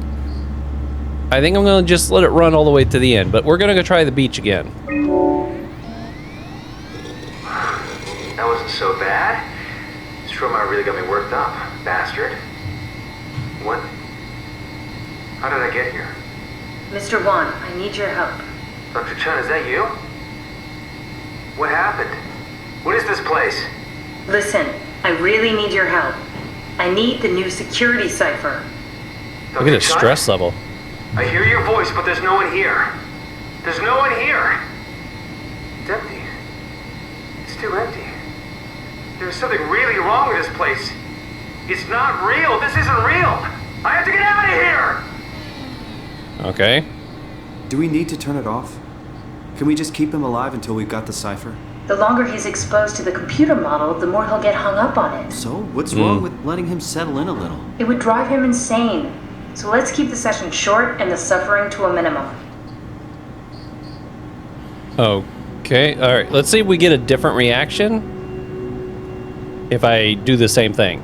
I think I'm gonna just let it run all the way to the end. But we're gonna go try the beach again. That wasn't so bad. Stromer really got me worked up, bastard. What? How did I get here? Mr. Wan, I need your help. Dr. Chen, is that you? What happened? What is this place? Listen, I really need your help. I need the new security cipher. Look at his stress level. I hear your voice, but there's no one here. There's no one here. It's empty. It's too empty. There's something really wrong with this place. It's not real. This isn't real. I have to get out of here. Okay. Do we need to turn it off? Can we just keep him alive until we've got the cipher? The longer he's exposed to the computer model, the more he'll get hung up on it. So, what's wrong with letting him settle in a little? It would drive him insane. So let's keep the session short and the suffering to a minimum. Okay, all right. Let's see if we get a different reaction if I do the same thing.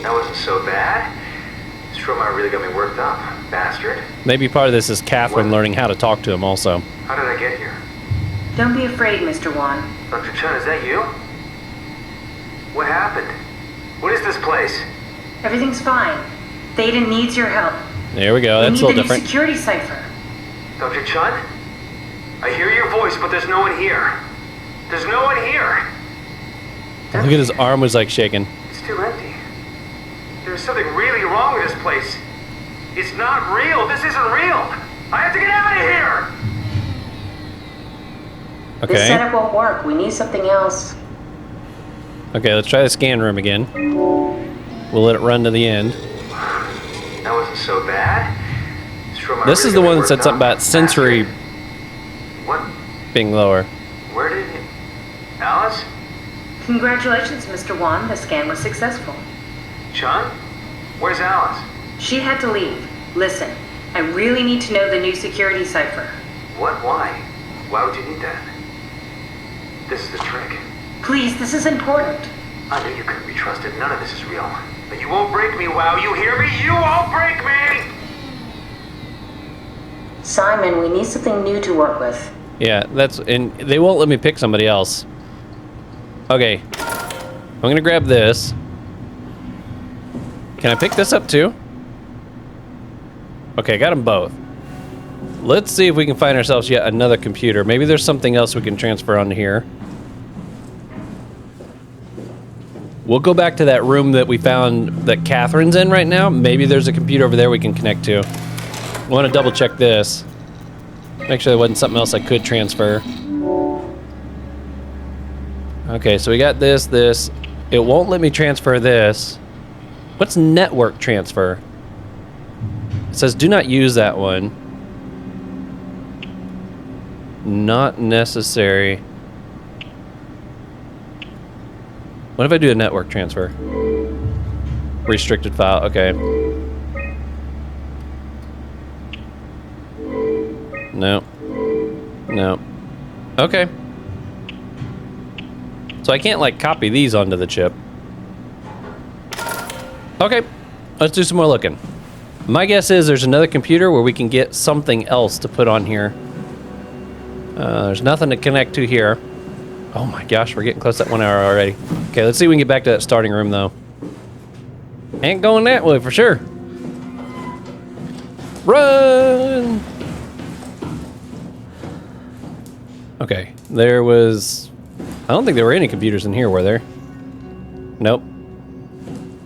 That wasn't so bad. Stromer really got me worked up, bastard. Maybe part of this is Catherine learning how to talk to him also. How did I get here? Don't be afraid, Mr. Wan. Dr. Chen, is that you? What happened? What is this place? Everything's fine. Theta needs your help. There we go. We That's need a little the new different. security cipher. Dr. Chen? I hear your voice, but there's no one here. There's no one here. Look at his arm was like shaking. It's too empty. There's something really wrong with this place. It's not real. This isn't real. I have to get out of here. Okay. This setup won't work. We need something else. Okay, let's try the scan room again. We'll let it run to the end. That wasn't so bad. Stromer This is really the one got me that said worked something up, about sensory bastard. What? being lower. Where did it? Alice? Congratulations, Mr. Wan. The scan was successful. John? Where's Alice? She had to leave. Listen, I really need to know the new security cipher. What? Why? Why would you need that? This is the trick. Please, this is important. I knew you couldn't be trusted. None of this is real. But you won't break me, Wow. You hear me? You won't break me! Simon, we need something new to work with. Yeah, and they won't let me pick somebody else. Okay, I'm gonna grab this. Can I pick this up too? Okay, I got them both. Let's see if we can find ourselves yet another computer. Maybe there's something else we can transfer onto here. We'll go back to that room that we found that Catherine's in right now. Maybe there's a computer over there we can connect to. I want to double check this. Make sure there wasn't something else I could transfer. Okay, so we got this. It won't let me transfer this. What's network transfer? It says do not use that one. Not necessary. What if I do a network transfer? Restricted file, okay. No. No. Okay. So I can't like copy these onto the chip. Okay, let's do some more looking. My guess is there's another computer where we can get something else to put on here. There's nothing to connect to here. Oh my gosh, we're getting close to that 1 hour already. Okay, let's see if we can get back to that starting room though. Ain't going that way for sure. Run! Okay, there was... I don't think there were any computers in here, were there? Nope.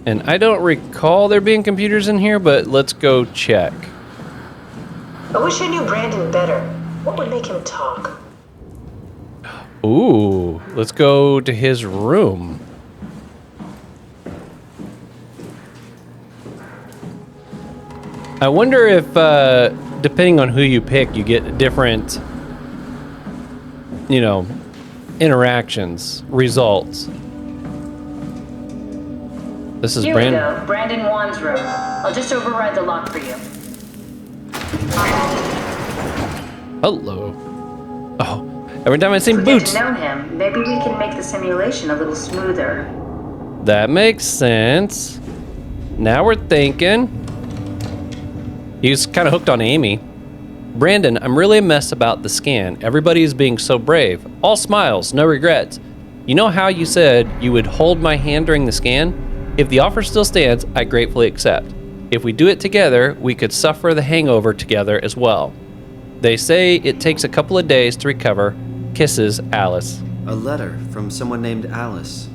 And I don't recall there being computers in here, but let's go check. I wish I knew Brandon better. What would make him talk? Ooh, let's go to his room. I wonder if, depending on who you pick, you get different you know, interactions, results. This is Here we go, Brandon Wan's room. I'll just override the lock for you. Hello. Oh, every time I see If we boots. get to know him, maybe we can make the simulation a little smoother. That makes sense. Now we're thinking. He's kind of hooked on Amy. Brandon, I'm really a mess about the scan. Everybody is being so brave. All smiles, no regrets. You know how you said you would hold my hand during the scan? If the offer still stands, I gratefully accept. If we do it together, we could suffer the hangover together as well. They say it takes a couple of days to recover. Kisses, Alice. A letter from someone named Alice.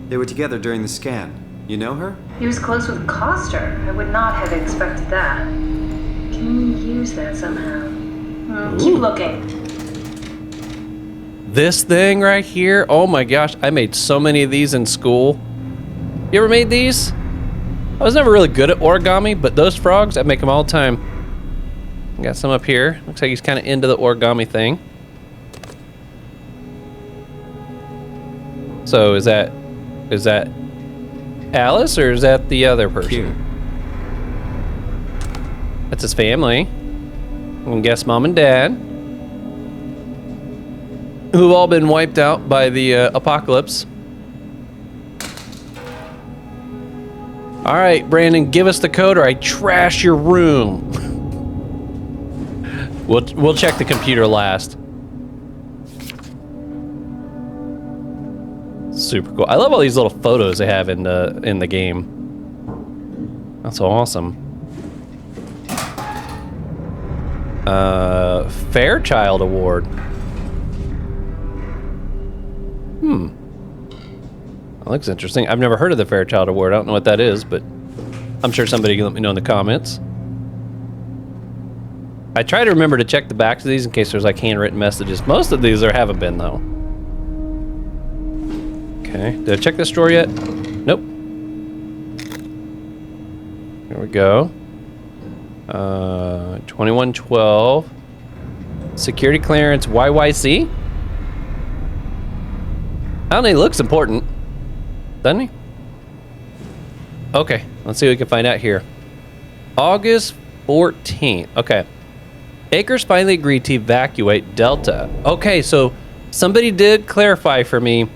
They were together during the scan. You know her? He was close with Coster. I would not have expected that. Can we use that somehow? Keep looking. This thing right here, oh my gosh, I made so many of these in school. You ever made these? I was never really good at origami, but those frogs, I make them all the time. Got some up here. Looks like he's kind of into the origami thing. So is that Alice or is that the other person? Here. That's his family. I'm gonna guess mom and dad, who've all been wiped out by the apocalypse. All right, Brandon, give us the code or I trash your room. We'll check the computer last. Super cool. I love all these little photos they have in the game. That's awesome. Fairchild Award. That looks interesting. I've never heard of the Fairchild Award. I don't know what that is, but I'm sure somebody can let me know in the comments. I try to remember to check the backs of these in case there's like handwritten messages. Most of these there haven't been though. Okay, did I check this drawer yet? Nope. Here we go. 2112. Security clearance YYC? I don't know, he looks important. Doesn't he? Okay, let's see what we can find out here. August 14th. Okay. Akers finally agreed to evacuate Delta. Okay, so somebody did clarify for me.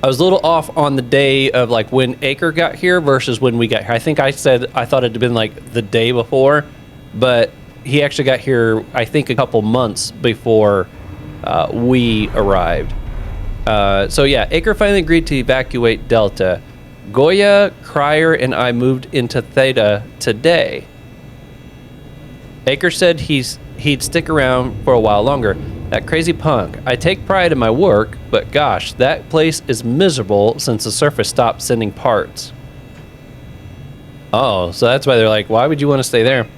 I was a little off on the day of like when Aker got here versus when we got here. I think I said I thought it had been like the day before, but he actually got here I think a couple months before we arrived. So yeah, Aker finally agreed to evacuate Delta. Goya, Cryer, and I moved into Theta today. Aker said he'd stick around for a while longer. That crazy punk. I take pride in my work, but gosh, that place is miserable since the surface stopped sending parts. Oh, so that's why they're like, why would you want to stay there?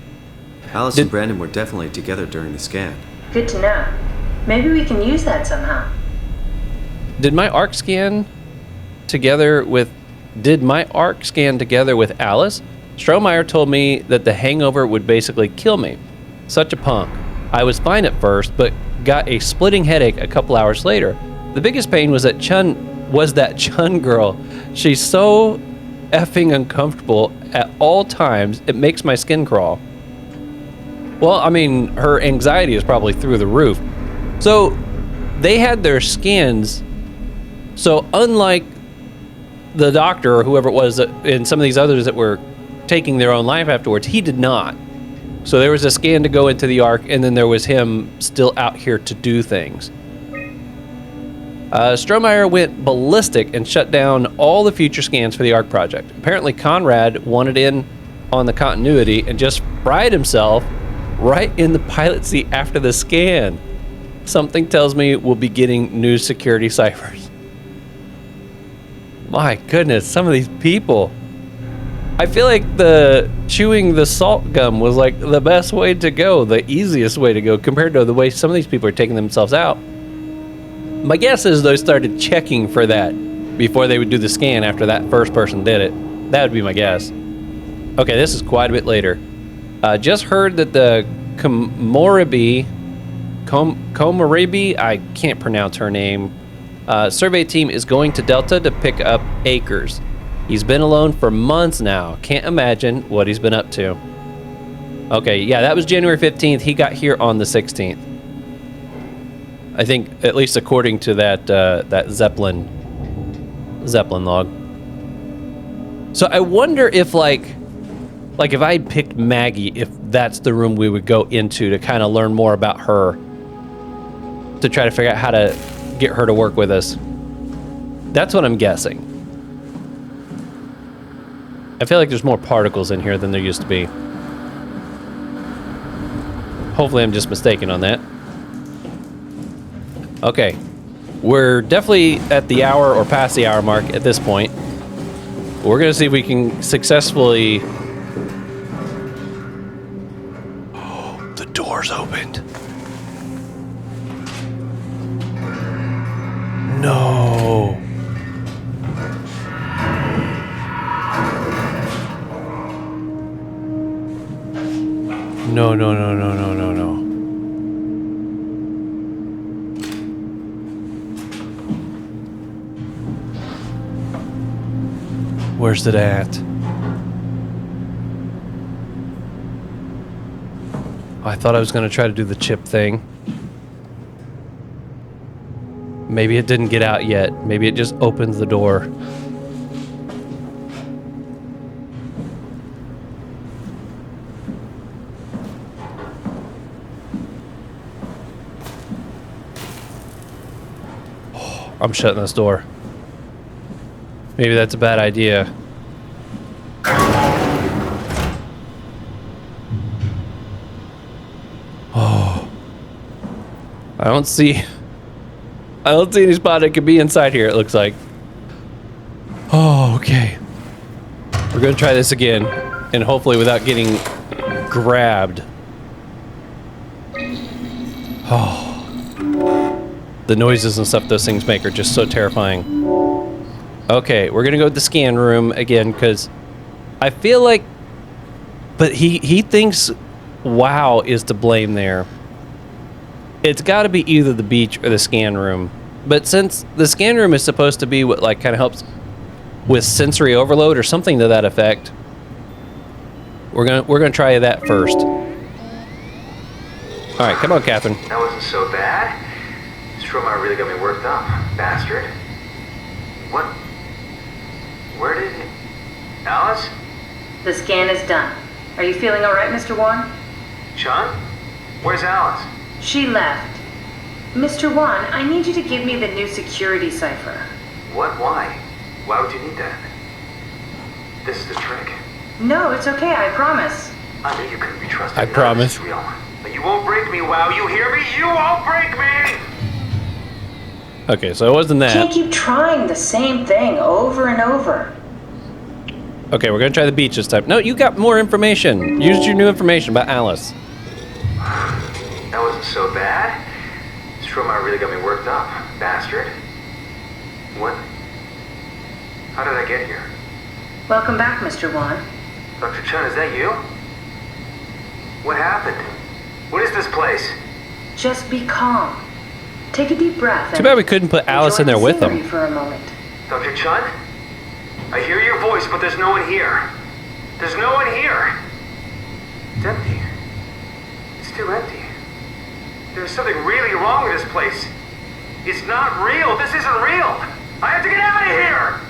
Alice and Brandon were definitely together during the scan. Good to know. Maybe we can use that somehow. Did my arc scan together with Alice? Strohmeyer told me that the hangover would basically kill me. Such a punk. I was fine at first, but got a splitting headache a couple hours later. The biggest pain was that Chun girl. She's so effing uncomfortable at all times, it makes my skin crawl. Well, I mean, her anxiety is probably through the roof. So, they had their scans. So, unlike the doctor or whoever it was and some of these others that were taking their own life afterwards, he did not. So there was a scan to go into the Ark, and then there was him still out here to do things. Strohmeyer went ballistic and shut down all the future scans for the Ark project. Apparently Conrad wanted in on the continuity and just fried himself right in the pilot seat after the scan. Something tells me we'll be getting new security ciphers. My goodness, some of these people. I feel like chewing the salt gum was like the best way to go, the easiest way to go compared to the way some of these people are taking themselves out. My guess is they started checking for that before they would do the scan after that first person did it. That would be my guess. Okay, this is quite a bit later. Just heard that the Komorebi Komarabi, I can't pronounce her name. Survey team is going to Delta to pick up Akers. He's been alone for months now. Can't imagine what he's been up to. Okay, yeah, that was January 15th. He got here on the 16th. I think, at least according to that Zeppelin log. So I wonder if like if I had picked Maggie, if that's the room we would go into to kind of learn more about her, to try to figure out how to get her to work with us. That's what I'm guessing. I feel like there's more particles in here than there used to be. Hopefully I'm just mistaken on that. Okay. We're definitely at the hour or past the hour mark at this point. We're gonna see if we can successfully... Oh, the door's opened. No. No, no, no, no, no, no, no. Where's it at? I thought I was going to try to do the chip thing. Maybe it didn't get out yet. Maybe it just opened the door. Oh, I'm shutting this door. Maybe that's a bad idea. Oh. I don't see any spot that could be inside here, it looks like. Oh, okay. We're gonna try this again, and hopefully without getting grabbed. Oh. The noises and stuff those things make are just so terrifying. Okay, we're gonna go to the scan room again, because I feel like... But he thinks WoW is to blame there. It's gotta be either the beach or the scan room. But since the scan room is supposed to be what like kind of helps with sensory overload or something to that effect, we're gonna try that first. Alright, come on, Catherine. That wasn't so bad. Stromar really got me worked up, bastard. What? Where did it... Alice? The scan is done. Are you feeling all right, Mr. Wan? Chun? Where's Alice? She left. Mr. Wan, I need you to give me the new security cipher. What? Why? Why would you need that? This is the trick. No, it's okay, I promise. I knew you couldn't be trusted. I promise. Real. But you won't break me, WoW. You hear me? You won't break me! Okay, so it wasn't that. Can't keep trying the same thing over and over. Okay, we're gonna try the beach this time. No, you got more information. Use your new information about Alice. That wasn't so bad. Stromar really got me worked up, bastard. What? How did I get here? Welcome back, Mr. Wan. Dr. Chun, is that you? What happened? What is this place? Just be calm. Take a deep breath. Too bad we couldn't put Alice in there with them. For a moment. Dr. Chun? I hear your voice, but there's no one here. There's no one here. It's empty. It's too empty. There's something really wrong with this place. It's not real. This isn't real. I have to get out of here.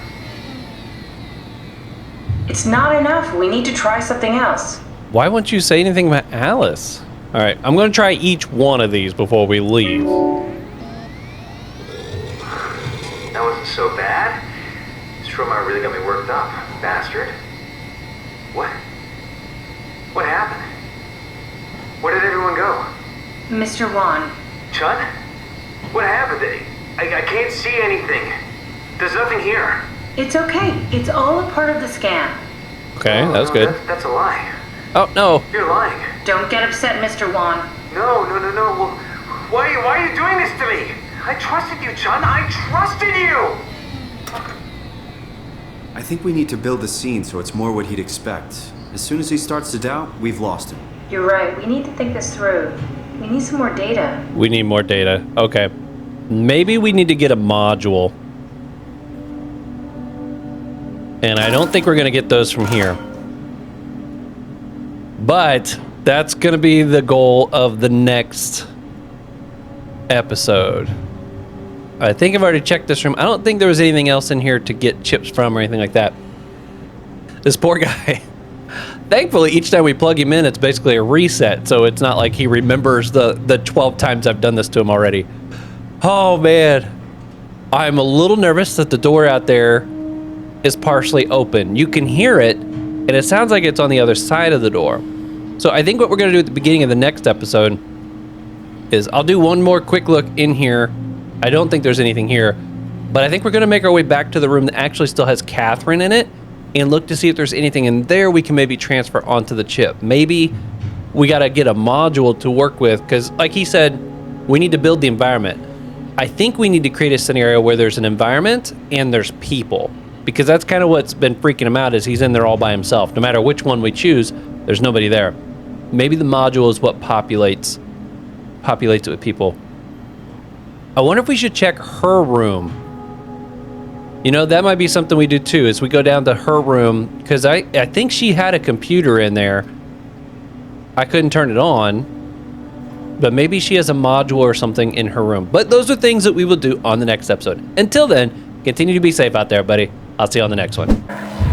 It's not enough. We need to try something else. Why won't you say anything about Alice? All right, I'm going to try each one of these before we leave. That wasn't so bad. Stromar really got me worked up, bastard. What? What happened? Where did everyone go? Mr. Wan. Chun? What happened? I can't see anything. There's nothing here. It's okay. It's all a part of the scan. Okay, that was good. That's a lie. Oh, no. You're lying. Don't get upset, Mr. Wan. No. Well, why are you doing this to me? I trusted you, Chun. I trusted you! I think we need to build the scene so it's more what he'd expect. As soon as he starts to doubt, we've lost him. You're right. We need to think this through. We need some more data. We need more data. Okay. Maybe we need to get a module. And I don't think we're going to get those from here. But that's going to be the goal of the next episode. I think I've already checked this room. I don't think there was anything else in here to get chips from or anything like that. This poor guy. Thankfully, each time we plug him in, it's basically a reset. So it's not like he remembers the 12 times I've done this to him already. Oh, man. I'm a little nervous that the door out there is partially open. You can hear it, and it sounds like it's on the other side of the door. So I think what we're going to do at the beginning of the next episode is I'll do one more quick look in here. I don't think there's anything here, but I think we're going to make our way back to the room that actually still has Catherine in it and look to see if there's anything in there we can maybe transfer onto the chip. Maybe we got to get a module to work with because, like he said, we need to build the environment. I think we need to create a scenario where there's an environment and there's people, because that's kind of what's been freaking him out is he's in there all by himself. No matter which one we choose, there's nobody there. Maybe the module is what populates it with people. I wonder if we should check her room. You know, that might be something we do too, is we go down to her room, because I think she had a computer in there. I couldn't turn it on, but maybe she has a module or something in her room. But those are things that we will do on the next episode. Until then, continue to be safe out there, buddy. I'll see you on the next one.